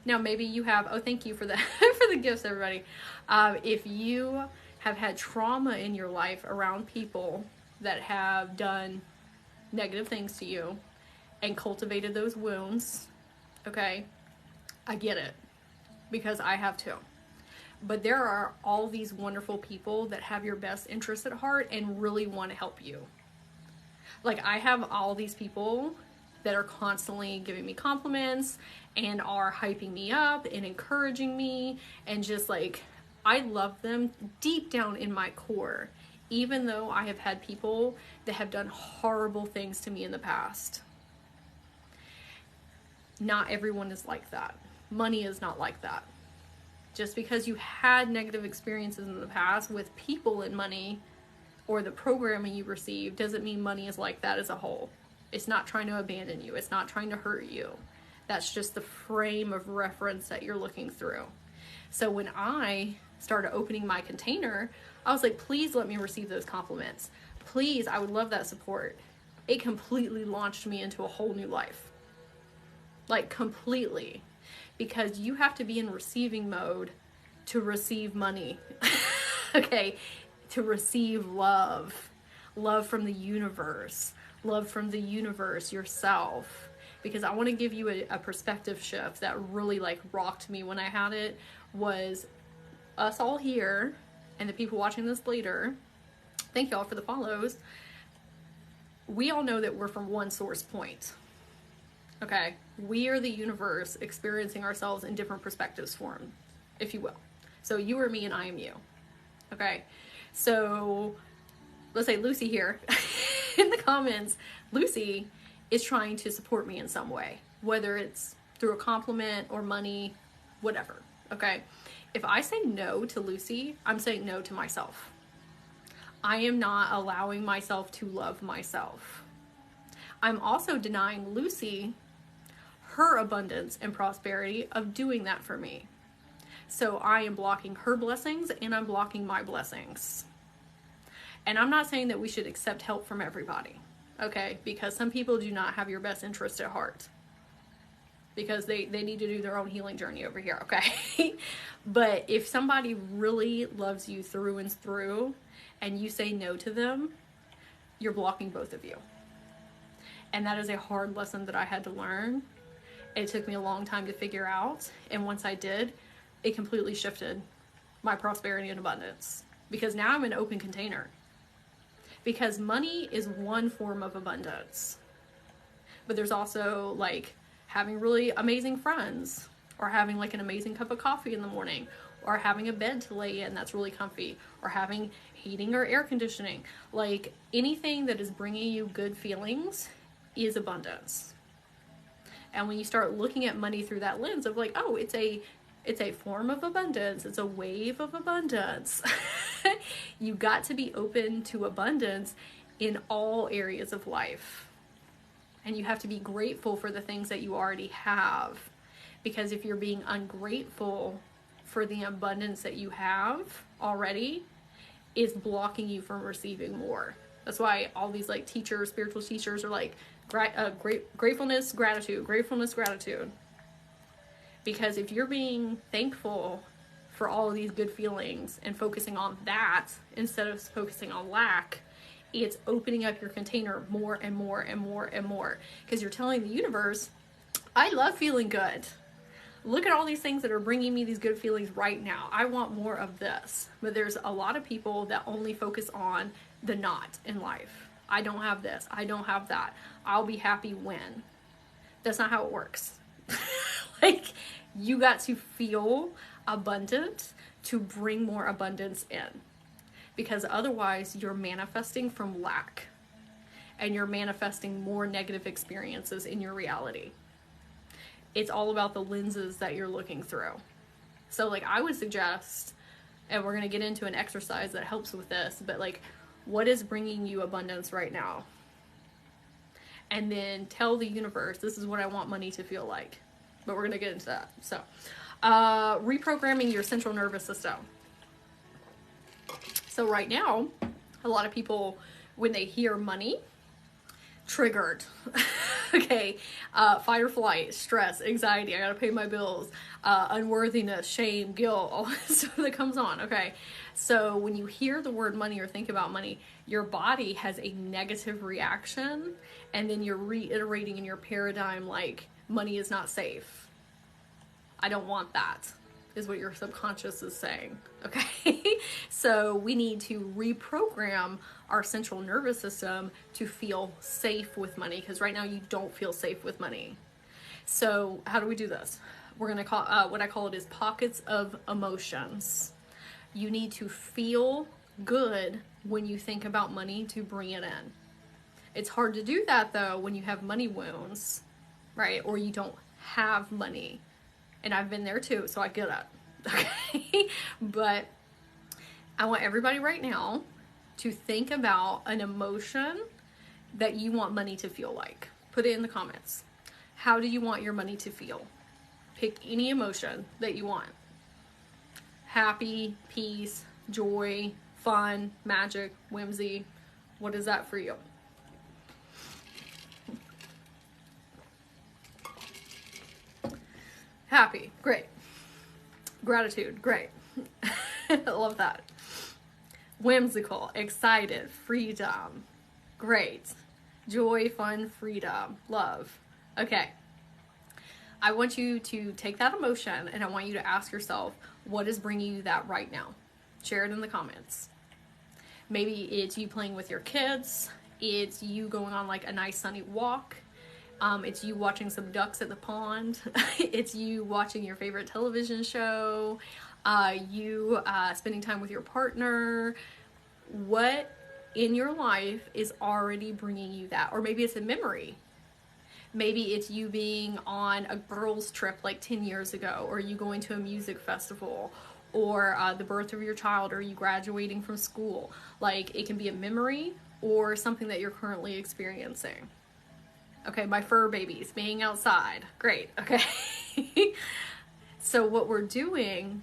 Now, maybe you have, oh, thank you for the, for the gifts, everybody. If you have had trauma in your life around people that have done negative things to you and cultivated those wounds, okay, I get it, because I have too. But there are all these wonderful people that have your best interests at heart and really want to help you. Like, I have all these people that are constantly giving me compliments and are hyping me up and encouraging me, and just like, I love them deep down in my core, even though I have had people that have done horrible things to me in the past. Not everyone is like that. Money is not like that. Just because you had negative experiences in the past with people and money, or the programming you received, doesn't mean money is like that as a whole. It's not trying to abandon you. It's not trying to hurt you. That's just the frame of reference that you're looking through. So when I started opening my container, I was like, please let me receive those compliments. Please, I would love that support. It completely launched me into a whole new life. Like, completely. Because you have to be in receiving mode to receive money. Okay? To receive love. Love from the universe. Love from the universe, yourself. Because I want to give you a perspective shift that really like rocked me when I had it, was us all here and the people watching this later. Thank y'all for the follows. We all know that we're from one source point. Okay, we are the universe experiencing ourselves in different perspectives form, if you will. So you are me and I am you. Okay, so let's say Lucy here in the comments. Lucy is trying to support me in some way, whether it's through a compliment or money, whatever. Okay, if I say no to Lucy, I'm saying no to myself. I am not allowing myself to love myself. I'm also denying Lucy her abundance and prosperity of doing that for me. So I am blocking her blessings and I'm blocking my blessings. And I'm not saying that we should accept help from everybody, okay? Because some people do not have your best interest at heart. Because they need to do their own healing journey over here, okay? But if somebody really loves you through and through and you say no to them, you're blocking both of you. And that is a hard lesson that I had to learn. It took me a long time to figure out. And once I did, it completely shifted my prosperity and abundance. Because now I'm an open container. Because money is one form of abundance. But there's also like having really amazing friends, or having like an amazing cup of coffee in the morning, or having a bed to lay in that's really comfy, or having heating or air conditioning. Like anything that is bringing you good feelings is abundance. And when you start looking at money through that lens of like, oh, it's a form of abundance, it's a wave of abundance. You got to be open to abundance in all areas of life. And you have to be grateful for the things that you already have. Because if you're being ungrateful for the abundance that you have already, it's blocking you from receiving more. That's why all these like teachers, spiritual teachers are like, gratefulness, gratitude, gratefulness, gratitude. Because if you're being thankful for all of these good feelings and focusing on that instead of focusing on lack, it's opening up your container more and more and more and more. Because you're telling the universe, I love feeling good. Look at all these things that are bringing me these good feelings right now. I want more of this. But there's a lot of people that only focus on the not in life. I don't have this. I don't have that. I'll be happy when. That's not how it works. Like, you got to feel abundant to bring more abundance in. Because otherwise, you're manifesting from lack. And you're manifesting more negative experiences in your reality. It's all about the lenses that you're looking through. So, like, I would suggest, and we're going to get into an exercise that helps with this, but, like, what is bringing you abundance right now? And then tell the universe, this is what I want money to feel like. But we're going to get into that. So, reprogramming your central nervous system. So right now, a lot of people, when they hear money, triggered. Okay, fight or flight, stress, anxiety, I gotta pay my bills, unworthiness, shame, guilt, all that stuff that comes on. Okay, so when you hear the word money or think about money, your body has a negative reaction, and then you're reiterating in your paradigm like, money is not safe. I don't want that, is what your subconscious is saying. Okay, so So we need to reprogram our central nervous system to feel safe with money, because right now you don't feel safe with money. So how do we do this? We're going to call what I call it is pockets of emotions. You need to feel good when you think about money to bring it in. It's hard to do that though when you have money wounds, right? Or you don't have money. And I've been there too, so I get it. Okay? But I want everybody right now to think about an emotion that you want money to feel like. Put it in the comments. How do you want your money to feel? Pick any emotion that you want. Happy, peace, joy, fun, magic, whimsy. What is that for you? Happy, great. Gratitude, great. I love that. Whimsical, excited, freedom, great. Joy, fun, freedom, love. Okay. I want you to take that emotion and I want you to ask yourself, what is bringing you that right now? Share it in the comments. Maybe it's you playing with your kids. It's you going on like a nice sunny walk. It's you watching some ducks at the pond. It's you watching your favorite television show. You spending time with your partner. What in your life is already bringing you that? Or maybe it's a memory. Maybe it's you being on a girls' trip like 10 years ago, or you going to a music festival, or the birth of your child, or you graduating from school. Like, it can be a memory or something that you're currently experiencing. Okay, my fur babies being outside. Great, okay. So what we're doing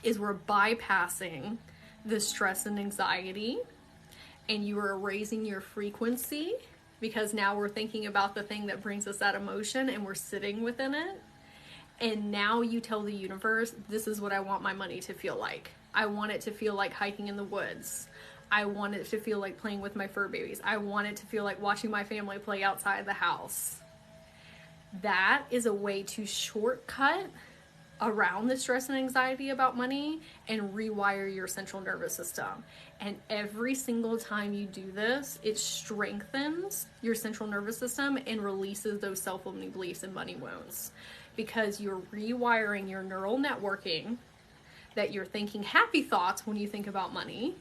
is we're bypassing the stress and anxiety, and you are raising your frequency, because now we're thinking about the thing that brings us that emotion and we're sitting within it. And now you tell the universe, this is what I want my money to feel like. I want it to feel like hiking in the woods. I want it to feel like playing with my fur babies. I want it to feel like watching my family play outside the house. That is a way to shortcut around the stress and anxiety about money and rewire your central nervous system. And every single time you do this, it strengthens your central nervous system and releases those self-limiting beliefs and money wounds, because you're rewiring your neural networking, that you're thinking happy thoughts when you think about money,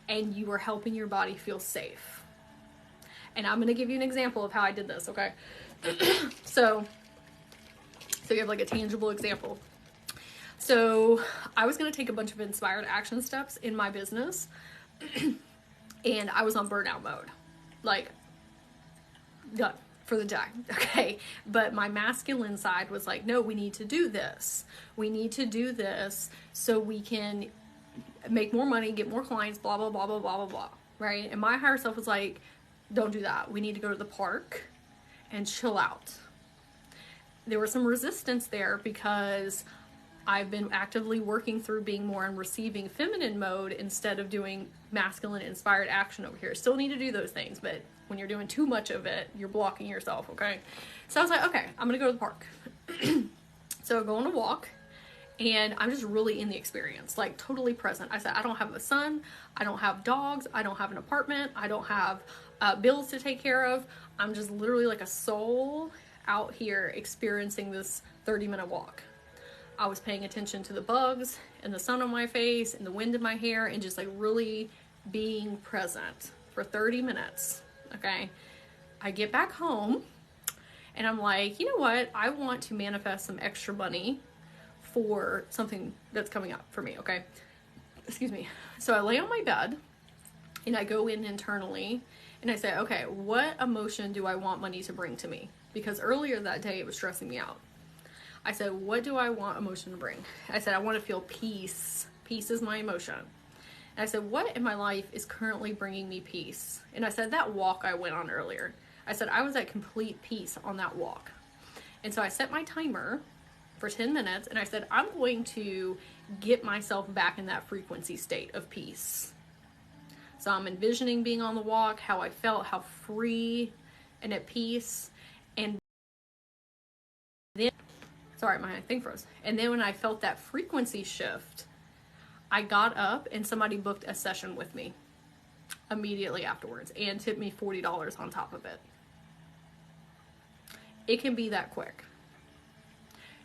and you are helping your body feel safe. And I'm going to give you an example of how I did this, okay? So you have like a tangible example. So I was going to take a bunch of inspired action steps in my business, and I was on burnout mode, like done for the day. Okay. But my masculine side was like, no, we need to do this. We need to do this so we can make more money, get more clients, blah, blah, blah, blah, blah, blah, blah. Right. And my higher self was like, don't do that. We need to go to the park and chill out. There was some resistance there because I've been actively working through being more in receiving feminine mode instead of doing masculine inspired action over here. Still need to do those things, but when you're doing too much of it, you're blocking yourself, okay? So I was like, okay, I'm gonna go to the park. So I go on a walk, and I'm just really in the experience, like totally present. I said, I don't have a son, I don't have dogs, I don't have an apartment, I don't have bills to take care of. I'm just literally like a soul out here experiencing this 30-minute walk. I was paying attention to the bugs and the sun on my face and the wind in my hair and just like really being present for 30 minutes, okay? I get back home and I'm like, you know what? I want to manifest some extra money for something that's coming up for me, okay? Excuse me. So I lay on my bed and I go in internally and I say, okay, what emotion do I want money to bring to me? Because earlier that day it was stressing me out. I said, what do I want emotion to bring? I said, I want to feel peace. Peace is my emotion. And I said, what in my life is currently bringing me peace? And I said, that walk I went on earlier. I said, I was at complete peace on that walk. And so I set my timer for 10 minutes and I said, I'm going to get myself back in that frequency state of peace. So I'm envisioning being on the walk, how I felt, how free and at peace. And then, sorry, my thing froze. And then when I felt that frequency shift, I got up and somebody booked a session with me immediately afterwards and tipped me $40 on top of it. It can be that quick.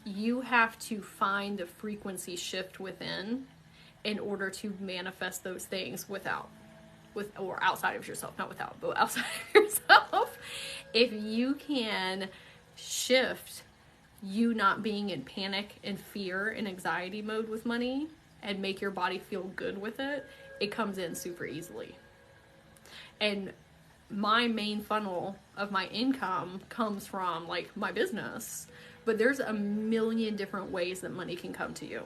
You have to find the frequency shift within in order to manifest those things or outside of yourself, not without, but outside of yourself. If you can shift you not being in panic and fear and anxiety mode with money and make your body feel good with it, it comes in super easily. And my main funnel of my income comes from like my business, but there's a million different ways that money can come to you.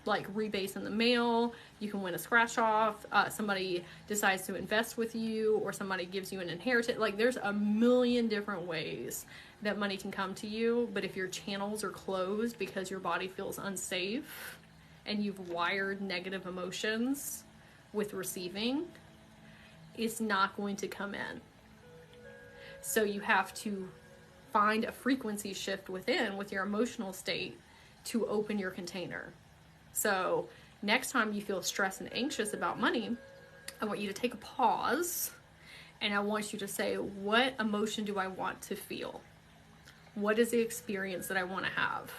Like rebates in the mail, you can win a scratch off, somebody decides to invest with you, or somebody gives you an inheritance. Like there's a million different ways that money can come to you, but if your channels are closed because your body feels unsafe and you've wired negative emotions with receiving, it's not going to come in. So you have to find a frequency shift within with your emotional state to open your container. So next time you feel stressed and anxious about money, I want you to take a pause and I want you to say, what emotion do I want to feel? What is the experience that I want to have?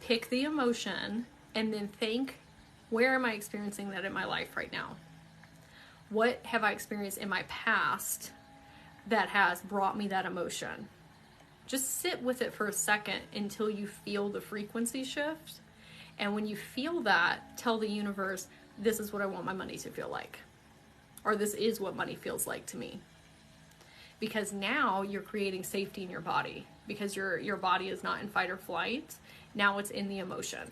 Pick the emotion and then think, where am I experiencing that in my life right now? What have I experienced in my past that has brought me that emotion? Just sit with it for a second until you feel the frequency shift. And when you feel that, tell the universe, this is what I want my money to feel like. Or this is what money feels like to me. Because now you're creating safety in your body. Because your body is not in fight or flight. Now it's in the emotion.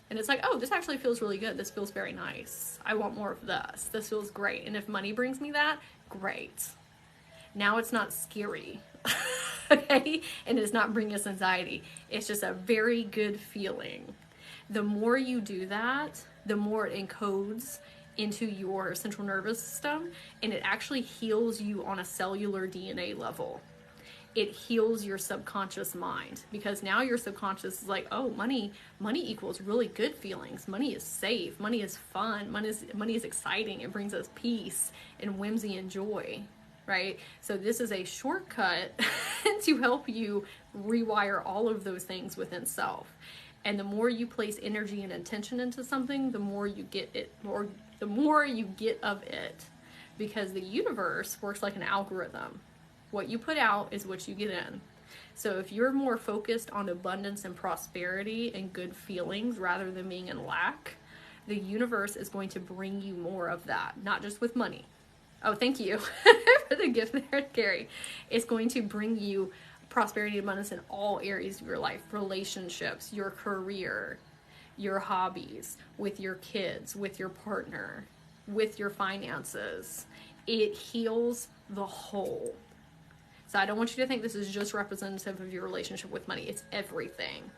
And it's like, oh, this actually feels really good. This feels very nice. I want more of this. This feels great. And if money brings me that, great. Now it's not scary. Okay? And it's not bringing us anxiety. It's just a very good feeling. The more you do that, the more it encodes into your central nervous system, and it actually heals you on a cellular DNA level. It heals your subconscious mind, because now your subconscious is like, oh, money equals really good feelings. Money is safe. Money is fun. Money is exciting. It brings us peace and whimsy and joy, right? So this is a shortcut to help you rewire all of those things within self. And the more you place energy and intention into something, the more you get it, or the more you get of it, because the universe works like an algorithm. What you put out is what you get in. So if you're more focused on abundance and prosperity and good feelings rather than being in lack, the universe is going to bring you more of that, not just with money. Oh, thank you for the gift there, Carrie. It's going to bring you prosperity and abundance in all areas of your life, relationships, your career, your hobbies, with your kids, with your partner, with your finances. It heals the whole. So I don't want you to think this is just representative of your relationship with money. It's everything.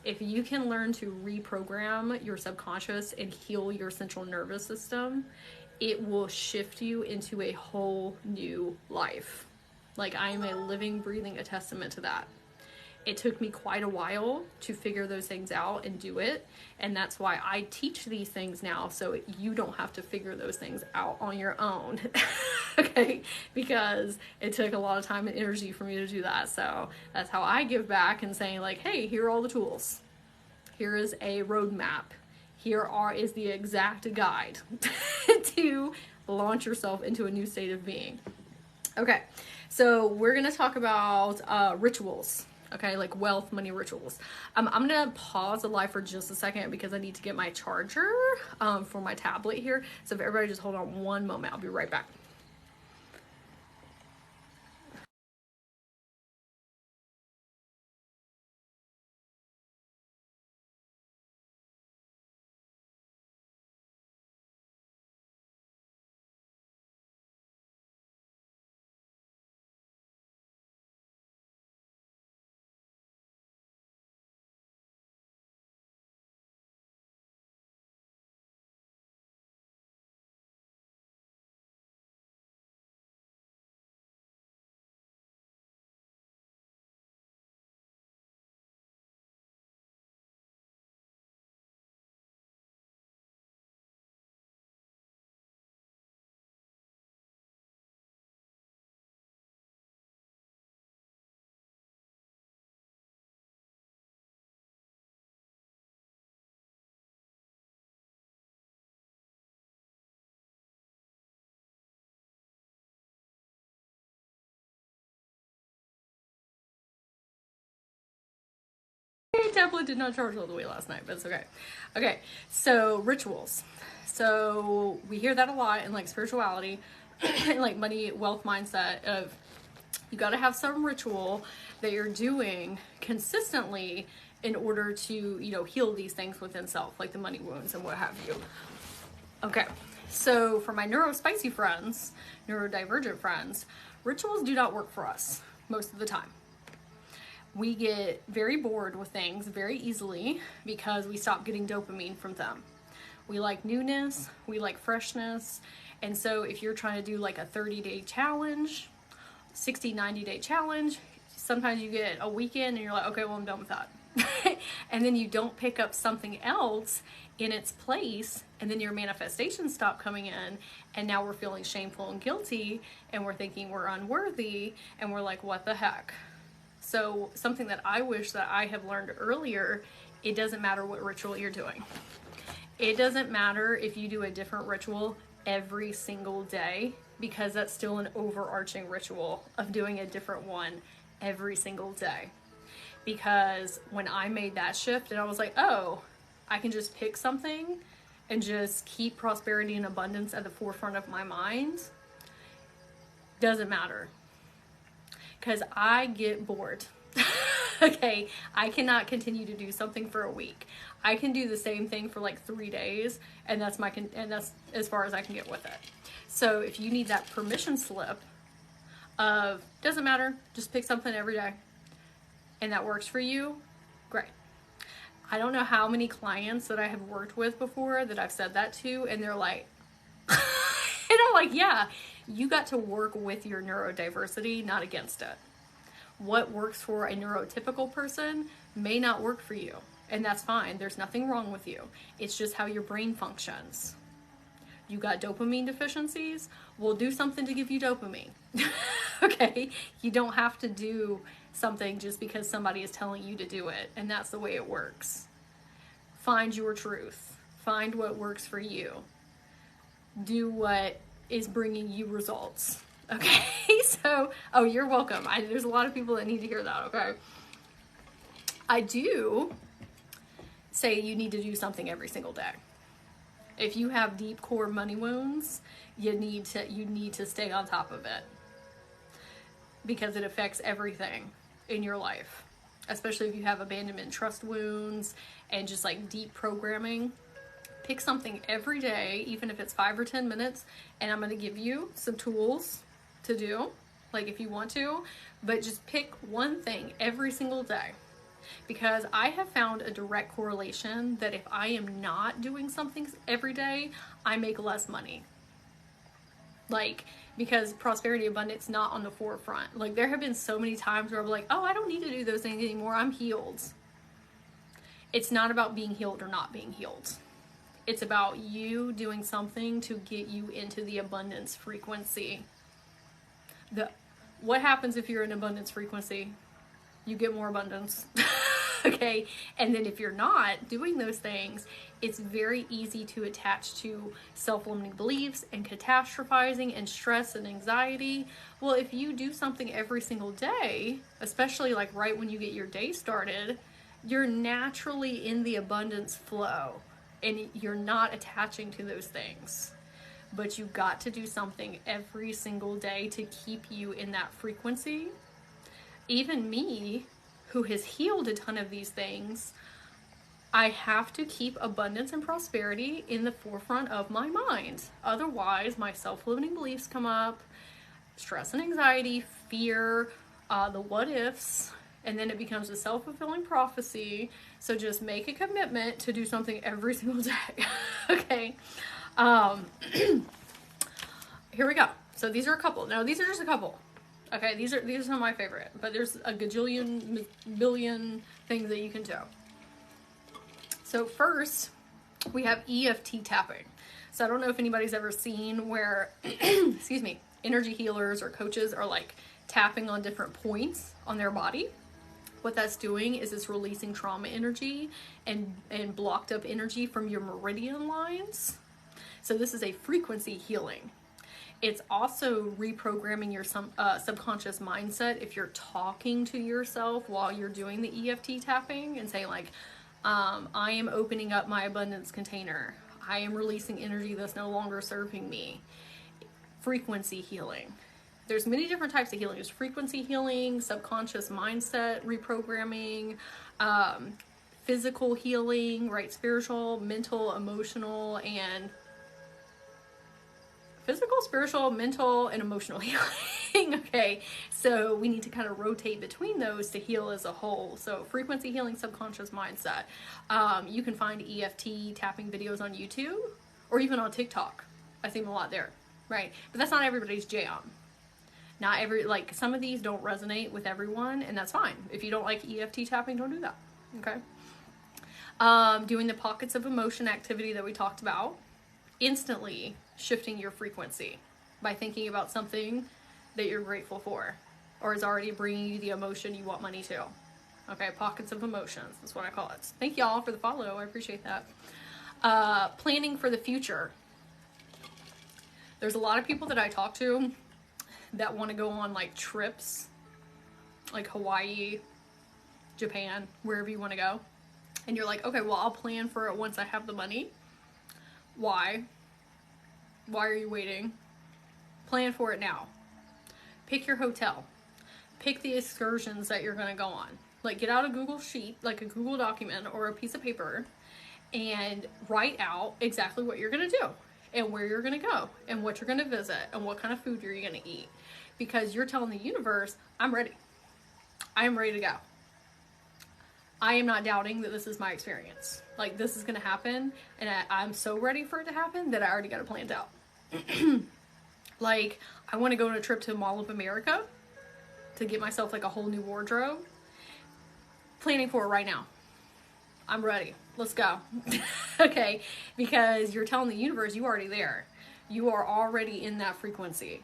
If you can learn to reprogram your subconscious and heal your central nervous system, it will shift you into a whole new life. Like, I am a living, breathing a testament to that. It took me quite a while to figure those things out and do it. And that's why I teach these things now, so you don't have to figure those things out on your own. Okay? Because it took a lot of time and energy for me to do that. So that's how I give back and saying, like, hey, here are all the tools. Here is a roadmap. Is the exact guide to launch yourself into a new state of being. Okay, so we're going to talk about rituals. Okay, like wealth, money rituals. I'm going to pause the live for just a second because I need to get my charger for my tablet here. So if everybody just hold on one moment, I'll be right back. My tablet did not charge all the way last night, but it's okay. Okay, so rituals. So we hear that a lot in like spirituality and like money, wealth mindset of you got to have some ritual that you're doing consistently in order to, you know, heal these things within self, like the money wounds and what have you. Okay, so for my neurospicy friends, neurodivergent friends, rituals do not work for us most of the time. We get very bored with things very easily because we stop getting dopamine from them. We like newness, we like freshness, and so if you're trying to do like a 30-day challenge, 60, 90-day challenge, sometimes you get a weekend and you're like, okay, well, I'm done with that. And then you don't pick up something else in its place, and then your manifestations stop coming in, and now we're feeling shameful and guilty, and we're thinking we're unworthy, and we're like, what the heck? So something that I wish that I have learned earlier, it doesn't matter what ritual you're doing. It doesn't matter if you do a different ritual every single day, because that's still an overarching ritual of doing a different one every single day. Because when I made that shift and I was like, oh, I can just pick something and just keep prosperity and abundance at the forefront of my mind, doesn't matter. Because I get bored. Okay, I cannot continue to do something for a week. I can do the same thing for like 3 days, and that's as far as I can get with it. So if you need that permission slip of, doesn't matter, just pick something every day, and that works for you, great. I don't know how many clients that I have worked with before that I've said that to, and they're like, and I'm like, yeah, you got to work with your neurodiversity, not against it. What works for a neurotypical person may not work for you, and that's fine. There's nothing wrong with you. It's just how your brain functions. You got dopamine deficiencies? We'll do something to give you dopamine. Okay? You don't have to do something just because somebody is telling you to do it, and that's the way it works. Find your truth. Find what works for you. Do what is bringing you results. Okay? So, oh, you're welcome. There's a lot of people that need to hear that, okay? I do say you need to do something every single day. If you have deep core money wounds, you need to stay on top of it, because it affects everything in your life, especially if you have abandonment, trust wounds, and just like deep programming. Pick something every day, even if it's 5 or 10 minutes, and I'm going to give you some tools to do, like if you want to, but just pick one thing every single day. Because I have found a direct correlation that if I am not doing something every day, I make less money. Like, because prosperity abundance not on the forefront. Like, there have been so many times where I'm like, oh, I don't need to do those things anymore. I'm healed. It's not about being healed or not being healed. It's about you doing something to get you into the abundance frequency. What happens if you're in abundance frequency? You get more abundance. Okay, and then if you're not doing those things, it's very easy to attach to self-limiting beliefs and catastrophizing and stress and anxiety. Well, if you do something every single day, especially like right when you get your day started, you're naturally in the abundance flow and you're not attaching to those things. But you got to do something every single day to keep you in that frequency. Even me, who has healed a ton of these things, I have to keep abundance and prosperity in the forefront of my mind. Otherwise, my self-limiting beliefs come up, stress and anxiety, fear, the what ifs, and then it becomes a self-fulfilling prophecy. So just make a commitment to do something every single day. Okay. Here we go. So these are a couple. Now, these are just a couple. Okay, these are some of my favorite, but there's a gajillion, billion things that you can do. So first, we have EFT tapping. So I don't know if anybody's ever seen where, excuse me, energy healers or coaches are like tapping on different points on their body. What that's doing is it's releasing trauma energy and blocked up energy from your meridian lines. So this is a frequency healing. It's also reprogramming your subconscious mindset if you're talking to yourself while you're doing the EFT tapping and saying like, I am opening up my abundance container. I am releasing energy that's no longer serving me. Frequency healing. There's many different types of healing. There's frequency healing, subconscious mindset reprogramming, physical healing, right? Spiritual, mental, emotional, and physical, spiritual, mental, and emotional healing. Okay, so we need to kind of rotate between those to heal as a whole. So frequency healing, subconscious mindset. You can find EFT tapping videos on YouTube or even on TikTok. I see them a lot there, right? But that's not everybody's jam. Not like some of these don't resonate with everyone, and that's fine. If you don't like EFT tapping, don't do that, okay? Doing the pockets of emotion activity that we talked about. Instantly shifting your frequency by thinking about something that you're grateful for or is already bringing you the emotion you want money to. Okay, pockets of emotions, that's what I call it. Thank y'all for the follow, I appreciate that. Planning for the future. There's a lot of people that I talk to that want to go on like trips, like Hawaii, Japan, wherever you want to go. And you're like, okay, well, I'll plan for it once I have the money. Why? Why are you waiting? Plan for it now. Pick your hotel. Pick the excursions that you're going to go on. Like, get out a Google sheet, like a Google document or a piece of paper, and write out exactly what you're going to do and where you're going to go and what you're going to visit and what kind of food you're going to eat. Because you're telling the universe, I'm ready. I am ready to go. I am not doubting that this is my experience. Like, this is going to happen, and I'm so ready for it to happen that I already got it planned out. Like, I want to go on a trip to Mall of America to get myself like a whole new wardrobe. Planning for it right now. I'm ready. Let's go. Okay, because you're telling the universe you're already there. You are already in that frequency.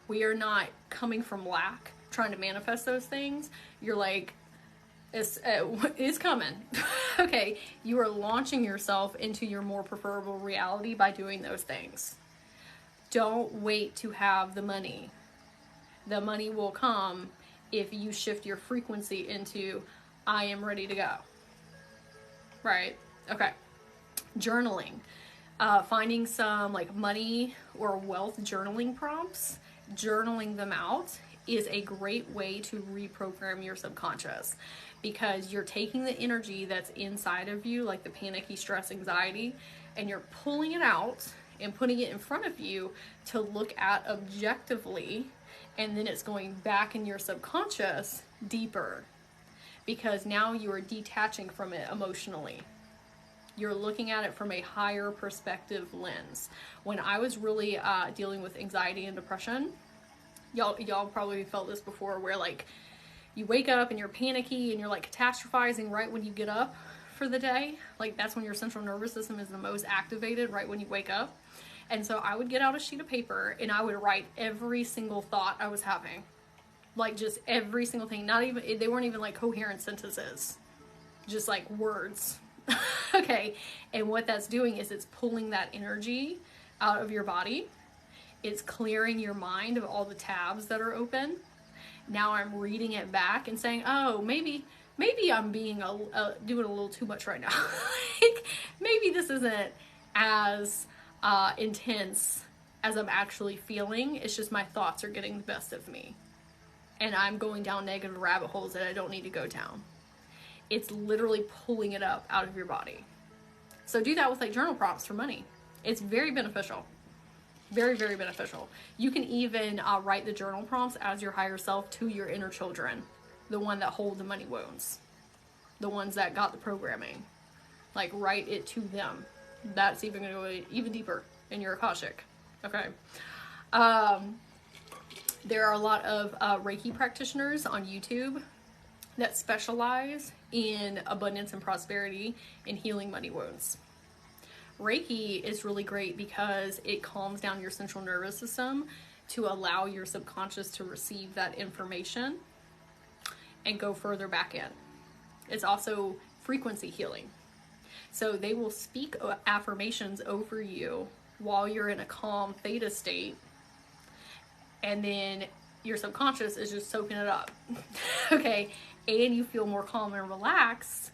We are not coming from lack, trying to manifest those things. You're like, it's coming. Okay, you are launching yourself into your more preferable reality by doing those things. Don't wait to have the money. The money will come if you shift your frequency into, I am ready to go. Right? Okay. Journaling. Finding some like money or wealth journaling prompts, journaling them out is a great way to reprogram your subconscious, because you're taking the energy that's inside of you, like the panicky stress, anxiety, and you're pulling it out and putting it in front of you to look at objectively, and then it's going back in your subconscious deeper, because now you are detaching from it emotionally. You're looking at it from a higher perspective lens. When I was really dealing with anxiety and depression, y'all probably felt this before, where like you wake up and you're panicky and you're like catastrophizing right when you get up for the day. Like, that's when your central nervous system is the most activated, right when you wake up. And so I would get out a sheet of paper and I would write every single thought I was having. Like, just every single thing. Not even, they weren't even like coherent sentences, just like words. Okay, and what that's doing is it's pulling that energy out of your body. It's clearing your mind of all the tabs that are open. Now I'm reading it back and saying, oh, maybe I'm being doing a little too much right now. Like, maybe this isn't as intense as I'm actually feeling. It's just my thoughts are getting the best of me, and I'm going down negative rabbit holes that I don't need to go down. It's literally pulling it up out of your body. So do that with like journal prompts for money. It's very beneficial. Very, very beneficial. You can even write the journal prompts as your higher self to your inner children, the one that hold the money wounds, the ones that got the programming. Like, write it to them. That's even going to go even deeper in your Akashic. Okay. There are a lot of Reiki practitioners on YouTube that specialize in abundance and prosperity and healing money wounds. Reiki is really great because it calms down your central nervous system to allow your subconscious to receive that information and go further back in. It's also frequency healing. So they will speak affirmations over you while you're in a calm theta state and then your subconscious is just soaking it up. Okay, and you feel more calm and relaxed,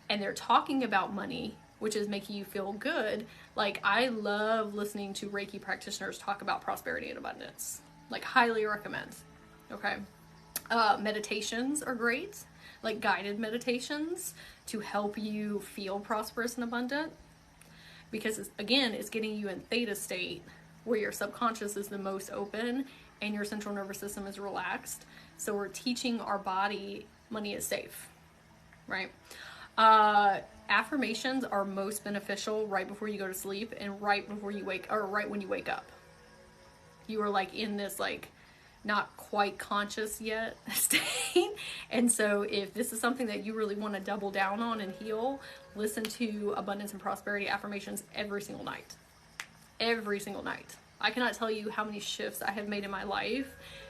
and they're talking about money, which is making you feel good. Like, I love listening to Reiki practitioners talk about prosperity and abundance. Like, highly recommend. Okay. Meditations are great, like guided meditations to help you feel prosperous and abundant, because it's getting you in theta state where your subconscious is the most open and your central nervous system is relaxed. So we're teaching our body money is safe, right? Affirmations are most beneficial right before you go to sleep and right before you wake, or right when you wake up. You are like in this like not quite conscious yet state. And so if this is something that you really want to double down on and heal, listen to abundance and prosperity affirmations every single night. Every single night. I cannot tell you how many shifts I have made in my life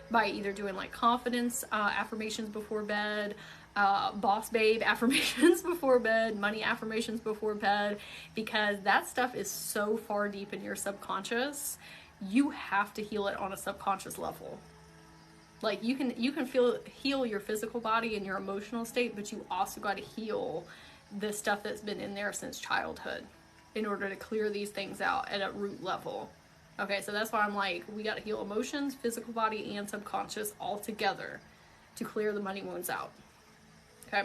by either doing like confidence affirmations before bed, boss babe affirmations before bed, money affirmations before bed, because that stuff is so far deep in your subconscious. You have to heal it on a subconscious level. Like, you can heal your physical body and your emotional state, but you also got to heal the stuff that's been in there since childhood in order to clear these things out at a root level. Okay, so that's why I'm like, we got to heal emotions, physical body, and subconscious all together to clear the money wounds out. Okay.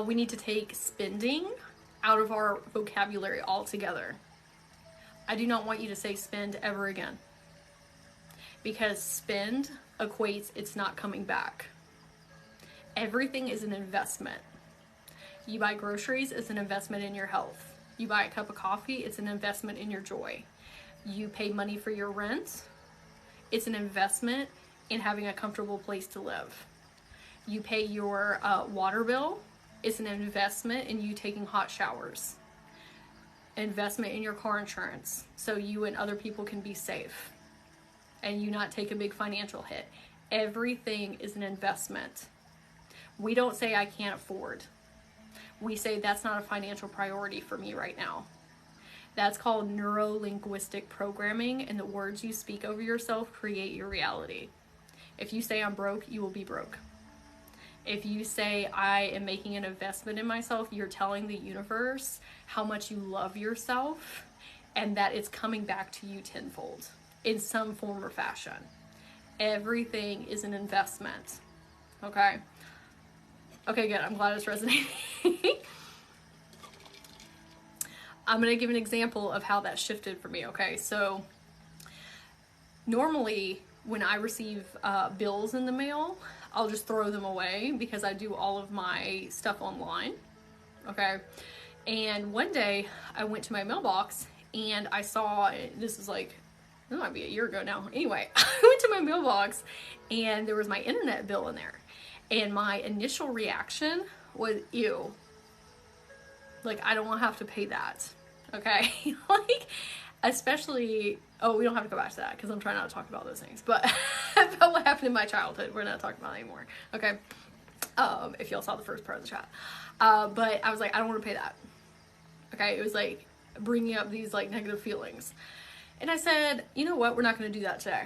We need to take spending out of our vocabulary altogether. I do not want you to say spend ever again, because spend equates it's not coming back. Everything is an investment. You buy groceries, it's an investment in your health. You buy a cup of coffee, it's an investment in your joy. You pay money for your rent, it's an investment in having a comfortable place to live. You pay your water bill, it's an investment in you taking hot showers. Investment in your car insurance so you and other people can be safe and you not take a big financial hit. Everything is an investment. We don't say I can't afford. We say that's not a financial priority for me right now. That's called neuro-linguistic programming, and the words you speak over yourself create your reality. If you say I'm broke, you will be broke. If you say I am making an investment in myself, you're telling the universe how much you love yourself and that it's coming back to you tenfold in some form or fashion. Everything is an investment. Okay? Okay, good. I'm glad it's resonating. I'm going to give an example of how that shifted for me, okay? So, normally, when I receive bills in the mail, I'll just throw them away because I do all of my stuff online, okay? And one day, I went to my mailbox, and I saw, this might be a year ago now. Anyway, I went to my mailbox, and there was my internet bill in there. And my initial reaction was, ew. Like, I don't want to have to pay that, okay? Like, especially, we don't have to go back to that because I'm trying not to talk about those things. But about what happened in my childhood, we're not talking about it anymore, okay? If y'all saw the first part of the chat. But I was like, I don't want to pay that, okay? It was like bringing up these like negative feelings. And I said, you know what? We're not going to do that today.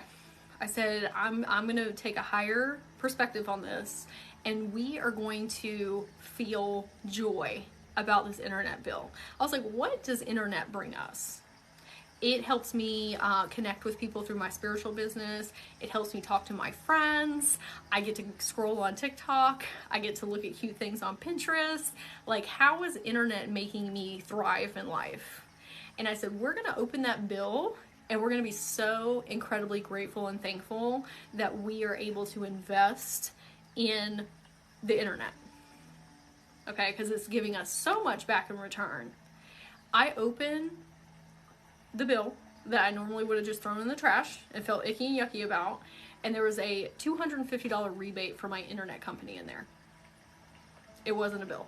I said, I'm going to take a higher perspective on this, and we are going to feel joy about this internet bill. I was like, what does internet bring us? It helps me connect with people through my spiritual business. It helps me talk to my friends. I get to scroll on TikTok. I get to look at cute things on Pinterest. Like, how is internet making me thrive in life? And I said, we're going to open that bill, and we're going to be so incredibly grateful and thankful that we are able to invest in the internet. Okay, because it's giving us so much back in return. I open the bill that I normally would have just thrown in the trash and felt icky and yucky about, and there was a $250 rebate for my internet company in there. It wasn't a bill.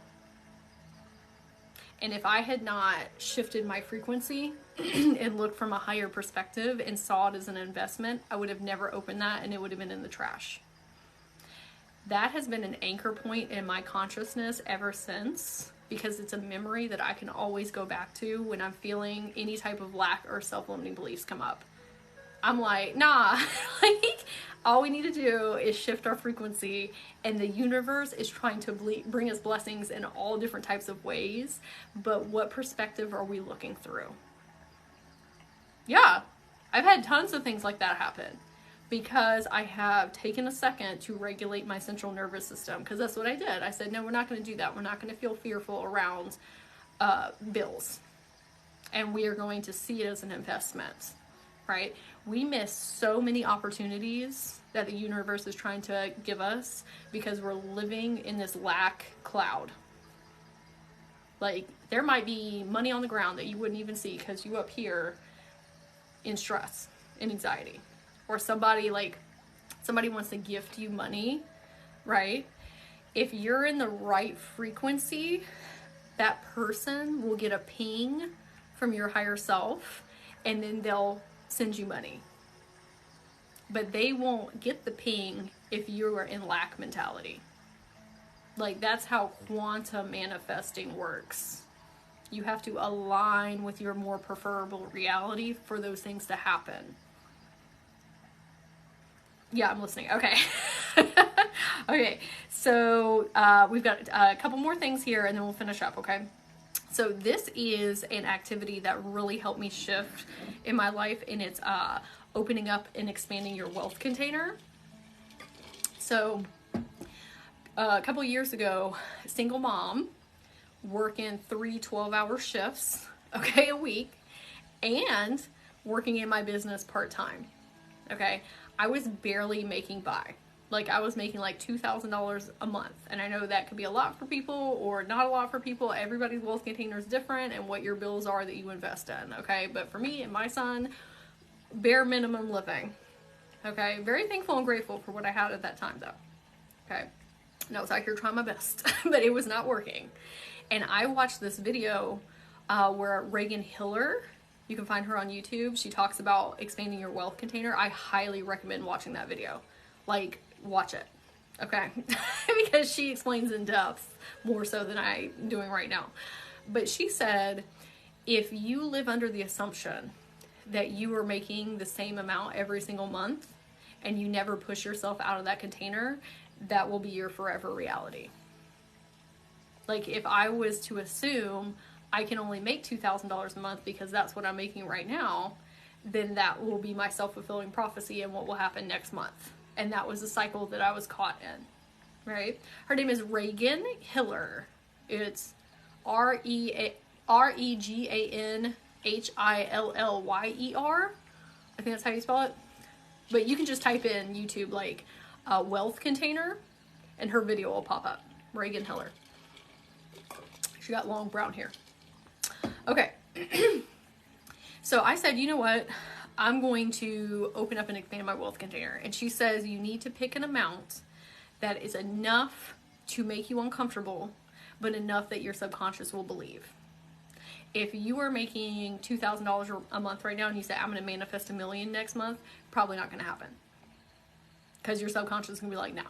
And if I had not shifted my frequency and looked from a higher perspective and saw it as an investment, I would have never opened that, and it would have been in the trash. That has been an anchor point in my consciousness ever since, because it's a memory that I can always go back to when I'm feeling any type of lack or self-limiting beliefs come up. I'm like, nah, like all we need to do is shift our frequency, and the universe is trying to bring us blessings in all different types of ways. But what perspective are we looking through? Yeah, I've had tons of things like that happen because I have taken a second to regulate my central nervous system, because that's what I did. I said, no, we're not going to do that. We're not going to feel fearful around bills. And we are going to see it as an investment, right? We miss so many opportunities that the universe is trying to give us because we're living in this lack cloud. Like, there might be money on the ground that you wouldn't even see because you up here in stress and anxiety. Or somebody wants to gift you money, right? If you're in the right frequency, that person will get a ping from your higher self, and then they'll send you money. But they won't get the ping if you are in lack mentality. Like, that's how quantum manifesting works. You have to align with your more preferable reality for those things to happen. Yeah, I'm listening. Okay. Okay, so we've got a couple more things here and then we'll finish up, okay? So this is an activity that really helped me shift in my life, and it's opening up and expanding your wealth container. So a couple years ago, single mom, working 3 12-hour shifts, okay, a week, and working in my business part-time, okay? I was barely making by. Like, I was making like $2,000 a month. And I know that could be a lot for people or not a lot for people. Everybody's wealth container is different and what your bills are that you invest in, okay? But for me and my son, bare minimum living, okay? Very thankful and grateful for what I had at that time, though, okay? And I was out here trying my best, but it was not working. And I watched this video where Reagan Hiller, you can find her on YouTube, she talks about expanding your wealth container. I highly recommend watching that video. Like, watch it, okay? Because she explains in depth more so than I'm doing right now. But she said, if you live under the assumption that you are making the same amount every single month and you never push yourself out of that container, that will be your forever reality. Like, if I was to assume I can only make $2,000 a month because that's what I'm making right now, then that will be my self-fulfilling prophecy and what will happen next month. And that was the cycle that I was caught in, right? Her name is Reagan Hiller. It's ReganHillyer. I think that's how you spell it. But you can just type in YouTube, like, wealth container, and her video will pop up. Reagan Hiller. She got long brown hair. Okay. So I said, you know what? I'm going to open up and expand my wealth container. And she says you need to pick an amount that is enough to make you uncomfortable, but enough that your subconscious will believe. If you are making $2,000 a month right now and you say, I'm going to manifest $1 million next month, probably not going to happen. Because your subconscious is going to be like, no.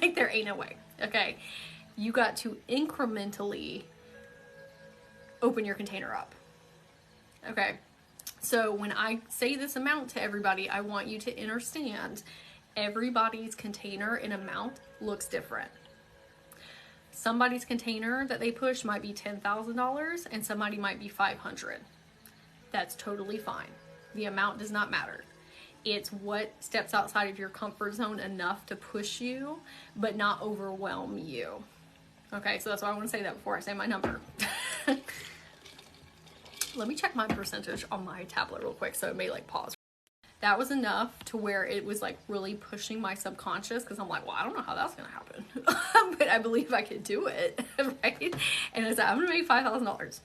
Like, there ain't no way. Okay. You got to incrementally open your container up. Okay. So when I say this amount to everybody, I want you to understand everybody's container and amount looks different. Somebody's container that they push might be $10,000 and somebody might be $500. That's totally fine. The amount does not matter. It's what steps outside of your comfort zone enough to push you, but not overwhelm you. Okay, so that's why I want to say that before I say my number. Let me check my percentage on my tablet real quick, so it may like pause. That was enough to where it was like really pushing my subconscious, because I'm like, well, I don't know how that's gonna happen, but I believe I could do it, right? And I said, I'm gonna make $5,000.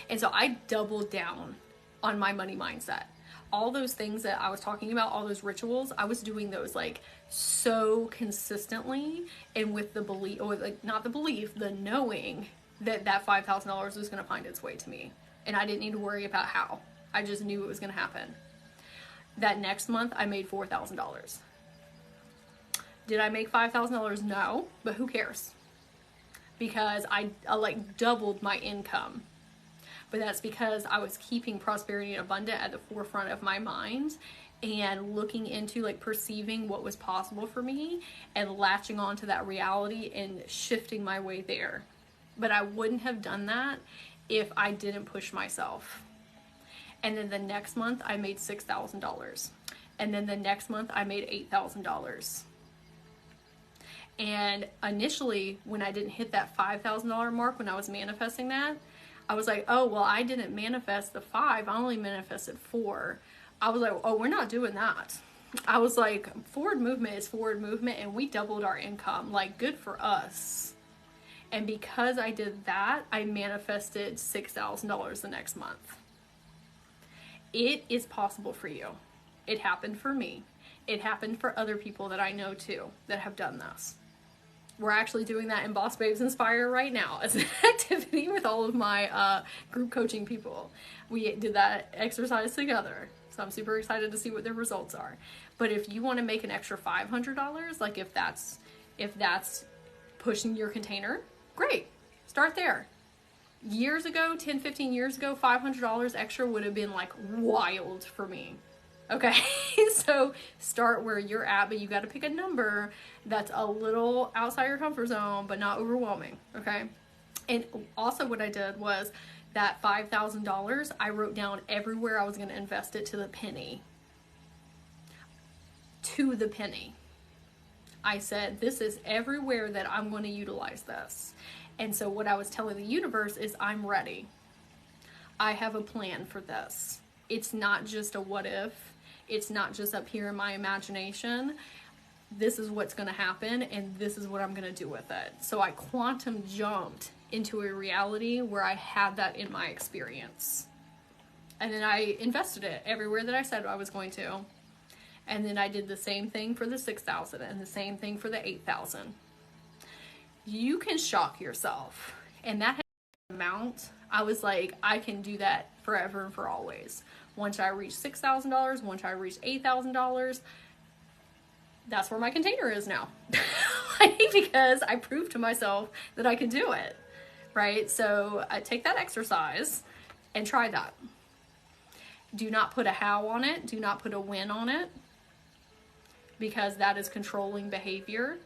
And so I doubled down on my money mindset. All those things that I was talking about, all those rituals, I was doing those like so consistently, and with the belief, or like not the belief, the knowing that that $5,000 was gonna find its way to me. And I didn't need to worry about how. I just knew it was going to happen. That next month, I made $4,000. Did I make $5,000? No, but who cares? Because I like doubled my income. but that's because I was keeping prosperity and abundance at the forefront of my mind and looking into like perceiving what was possible for me and latching on to that reality and shifting my way there. But I wouldn't have done that if I didn't push myself. And then the next month I made $6,000. And then the next month I made $8,000. And initially, when I didn't hit that $5,000 mark, when I was manifesting that, I was like, oh, well, I didn't manifest the 5, I only manifested 4. I was like, oh, we're not doing that. I was like, forward movement is forward movement, and we doubled our income. Like, good for us. And because I did that, I manifested $6,000 the next month. It is possible for you. It happened for me. It happened for other people that I know too that have done this. We're actually doing that in Boss Babes Inspire right now as an activity with all of my group coaching people. We did that exercise together. So I'm super excited to see what their results are. But if you want to make an extra $500, like if that's pushing your container, great. Start there. Years ago, 10, 15 years ago, $500 extra would have been like wild for me. Okay, so start where you're at, but you got to pick a number that's a little outside your comfort zone, but not overwhelming, okay? And also what I did was that $5,000, I wrote down everywhere I was going to invest it to the penny. To the penny. I said, this is everywhere that I'm going to utilize this. And so what I was telling the universe is I'm ready. I have a plan for this. It's not just a what if. It's not just up here in my imagination. This is what's going to happen, and this is what I'm going to do with it. So I quantum jumped into a reality where I had that in my experience. And then I invested it everywhere that I said I was going to. And then I did the same thing for the 6,000 and the same thing for the 8,000. You can shock yourself. And that amount, I was like, I can do that forever and for always. Once I reach $6,000, once I reach $8,000, that's where my container is now. Because I proved to myself that I could do it, right? So I take that exercise and try that. Do not put a how on it. Do not put a when on it, because that is controlling behavior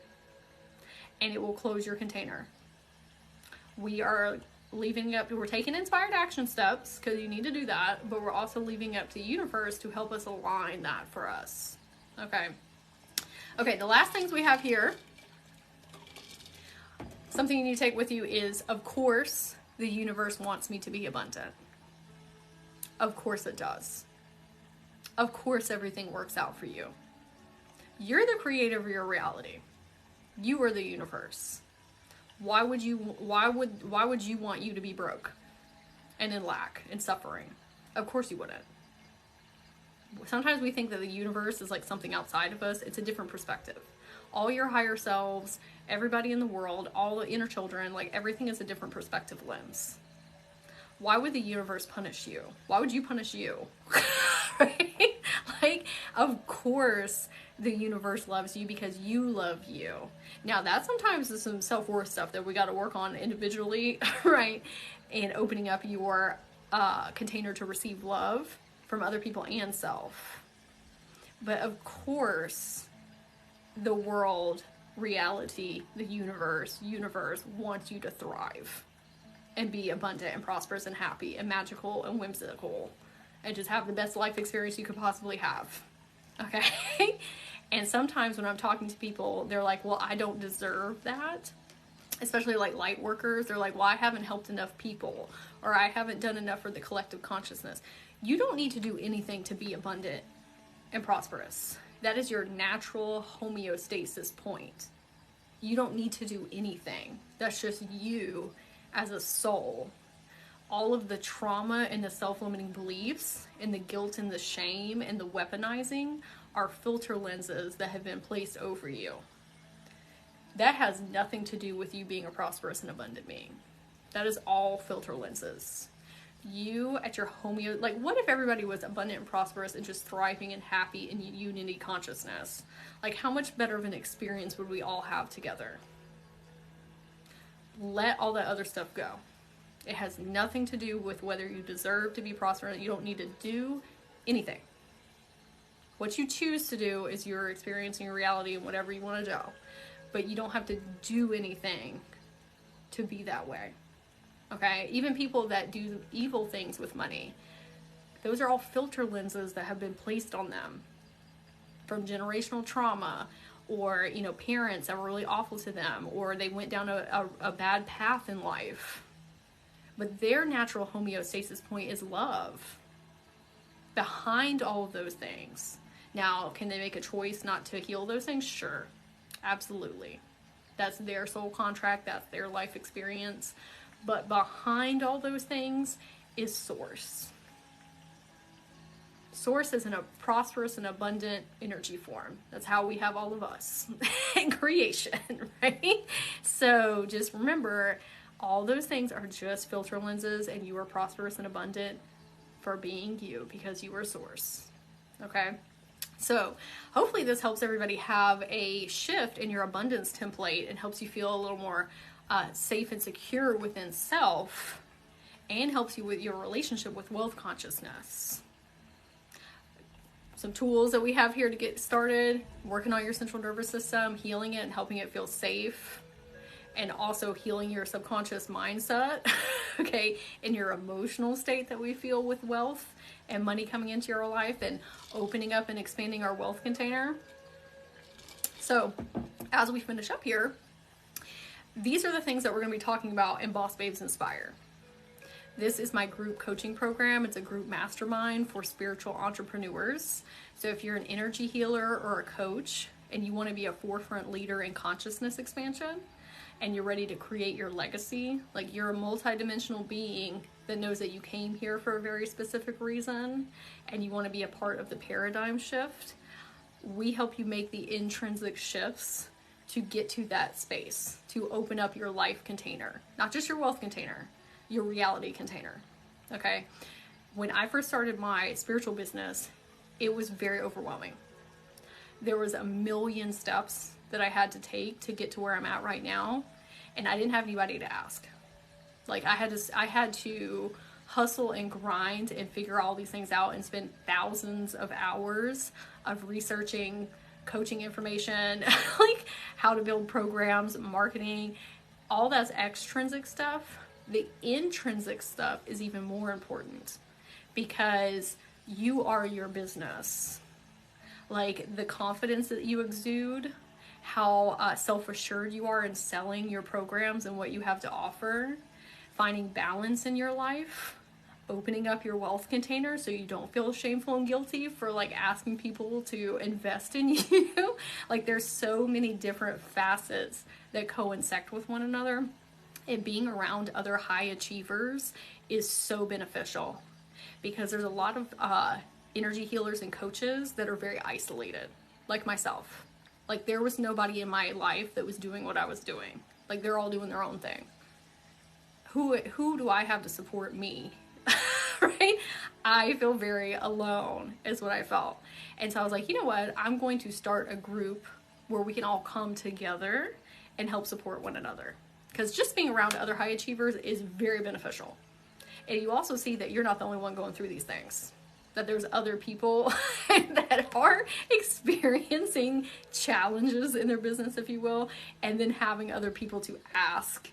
and it will close your container. We are leaving up, we're taking inspired action steps because you need to do that, but we're also leaving up to the universe to help us align that for us. Okay, the last things we have here, something you need to take with you is, of course, the universe wants me to be abundant. Of course it does. Of course everything works out for you. You're the creator of your reality. You are the universe. Why would you want you to be broke and in lack and suffering? Of course you wouldn't. Sometimes we think that the universe is like something outside of us. It's a different perspective. All your higher selves, everybody in the world, all the inner children, like everything is a different perspective lens. Why would the universe punish you? Why would you punish you? Right? Like, of course the universe loves you because you love you. Now that sometimes is some self-worth stuff that we got to work on individually, right? And opening up your container to receive love from other people and self. But of course, the world, reality, the universe wants you to thrive and be abundant and prosperous and happy and magical and whimsical and just have the best life experience you could possibly have. Okay? And sometimes when I'm talking to people, they're like, well, I don't deserve that. Especially like light workers. They're like, well, I haven't helped enough people, or I haven't done enough for the collective consciousness. You don't need to do anything to be abundant and prosperous. That is your natural homeostasis point. You don't need to do anything. That's just you as a soul. All of the trauma and the self-limiting beliefs and the guilt and the shame and the weaponizing are filter lenses that have been placed over you. That has nothing to do with you being a prosperous and abundant being. That is all filter lenses. You at your like, what if everybody was abundant and prosperous and just thriving and happy in unity consciousness? Like, how much better of an experience would we all have together? Let all that other stuff go. It has nothing to do with whether you deserve to be prosperous. You don't need to do anything. What you choose to do is you're experiencing your reality and whatever you want to do. But you don't have to do anything to be that way. Okay? Even people that do evil things with money, those are all filter lenses that have been placed on them from generational trauma, or, you know, parents that were really awful to them, or they went down a bad path in life. But their natural homeostasis point is love behind all of those things. Now, can they make a choice not to heal those things? Sure, absolutely. That's their soul contract, that's their life experience. But behind all those things is source. Source is in a prosperous and abundant energy form. That's how we have all of us in creation, right? So just remember, all those things are just filter lenses, and you are prosperous and abundant for being you, because you are source. Okay? So hopefully this helps everybody have a shift in your abundance template and helps you feel a little more safe and secure within self, and helps you with your relationship with wealth consciousness. Some tools that we have here to get started: working on your central nervous system, healing it and helping it feel safe, and also healing your subconscious mindset, okay, and your emotional state that we feel with wealth and money coming into your life, and opening up and expanding our wealth container. So as we finish up here, these are the things that we're going to be talking about in Boss Babes Inspire. This is my group coaching program. It's a group mastermind for spiritual entrepreneurs. So if you're an energy healer or a coach and you want to be a forefront leader in consciousness expansion, and you're ready to create your legacy, like you're a multidimensional being that knows that you came here for a very specific reason, and you want to be a part of the paradigm shift, we help you make the intrinsic shifts to get to that space, to open up your life container, not just your wealth container, your reality container. Okay? When I first started my spiritual business, it was very overwhelming. There was a million steps that I had to take to get to where I'm at right now, and I didn't have anybody to ask. Like I had to hustle and grind and figure all these things out, and spend thousands of hours of researching coaching information, like how to build programs, marketing, all that's extrinsic stuff. The intrinsic stuff is even more important, because you are your business. Like the confidence that you exude, how self-assured you are in selling your programs and what you have to offer, finding balance in your life, opening up your wealth container so you don't feel shameful and guilty for like asking people to invest in you. Like there's so many different facets that coincide with one another. And being around other high achievers is so beneficial, because there's a lot of energy healers and coaches that are very isolated, like myself. Like there was nobody in my life that was doing what I was doing. Like they're all doing their own thing. Who do I have to support me? Right? I feel very alone is what I felt. And so I was like, you know what? I'm going to start a group where we can all come together and help support one another. Because just being around other high achievers is very beneficial. And you also see that you're not the only one going through these things. That there's other people that are experiencing challenges in their business, if you will, and then having other people to ask.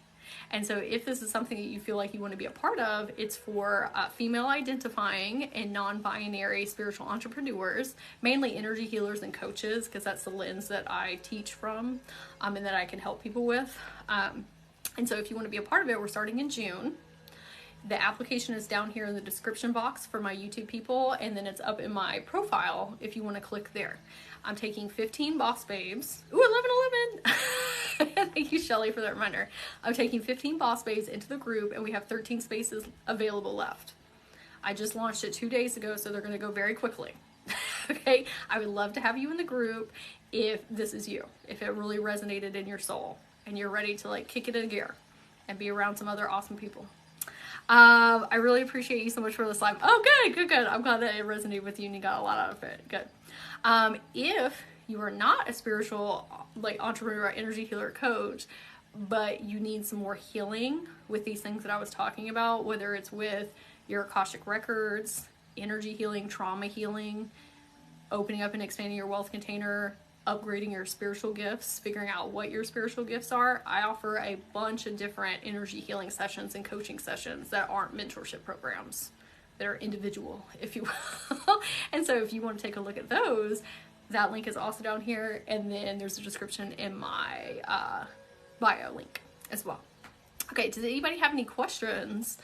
And so if this is something that you feel like you want to be a part of, it's for female identifying and non-binary spiritual entrepreneurs, mainly energy healers and coaches, because that's the lens that I teach from, and that I can help people with. And so if you want to be a part of it, we're starting in June. The application is down here in the description box for my YouTube people, and then it's up in my profile if you want to click there. I'm taking 15 Boss Babes. Ooh, 11. Thank you, Shelly, for that reminder. I'm taking 15 Boss Babes into the group, and we have 13 spaces available left. I just launched it 2 days ago, so they're going to go very quickly. Okay? I would love to have you in the group if this is you, if it really resonated in your soul, and you're ready to like kick it in gear and be around some other awesome people. I really appreciate you so much for this live. Oh, good. I'm glad that it resonated with you and you got a lot out of it. Good. If you are not a spiritual like entrepreneur or energy healer coach, but you need some more healing with these things that I was talking about, whether it's with your Akashic records, energy healing, trauma healing, opening up and expanding your wealth container, upgrading your spiritual gifts, figuring out what your spiritual gifts are. I offer a bunch of different energy healing sessions and coaching sessions that aren't mentorship programs. They're individual, if you will. And so if you want to take a look at those, that link is also down here. And then there's a description in my bio link as well. Okay, does anybody have any questions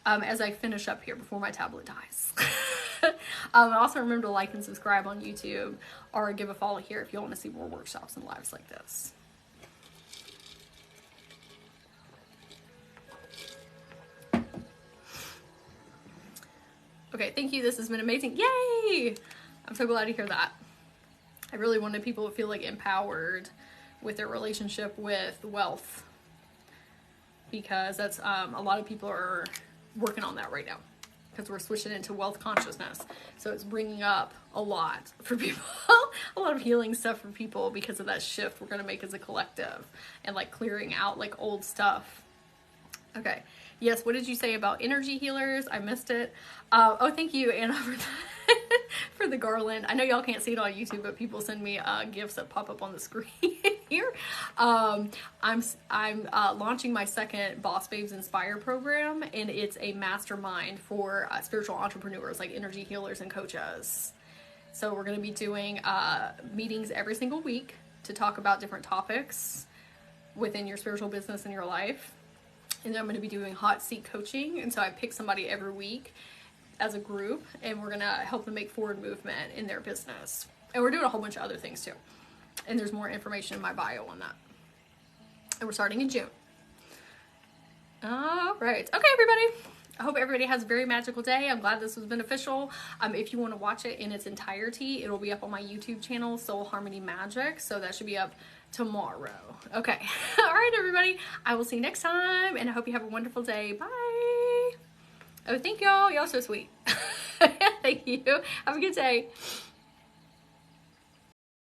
as I finish up here before my tablet dies? Also remember to like and subscribe on YouTube, or give a follow here if you want to see more workshops and lives like this. Okay, thank you. This has been amazing. Yay! I'm so glad to hear that. I really wanted people to feel like empowered with their relationship with wealth, because that's a lot of people are working on that right now, because we're switching into wealth consciousness. So it's bringing up a lot for people, a lot of healing stuff for people because of that shift we're going to make as a collective, and like clearing out like old stuff. Okay. Yes. What did you say about energy healers? I missed it. Oh, thank you, Anna, for that, for the garland. I know y'all can't see it on YouTube, but people send me gifts that pop up on the screen here. I'm launching my second Boss Babes Inspire program, and it's a mastermind for spiritual entrepreneurs, like energy healers and coaches. So we're going to be doing meetings every single week to talk about different topics within your spiritual business and your life. And then I'm going to be doing hot seat coaching. And so I pick somebody every week as a group, and we're going to help them make forward movement in their business. And we're doing a whole bunch of other things too. And there's more information in my bio on that. And we're starting in June. All right. Okay, everybody. I hope everybody has a very magical day. I'm glad this was beneficial. If you want to watch it in its entirety, it'll be up on my YouTube channel, Soul Harmony Magic. So that should be up tomorrow. Okay. All right, everybody. I will see you next time, and I hope you have a wonderful day. Bye. Oh, thank y'all. Y'all so sweet. Thank you. Have a good day.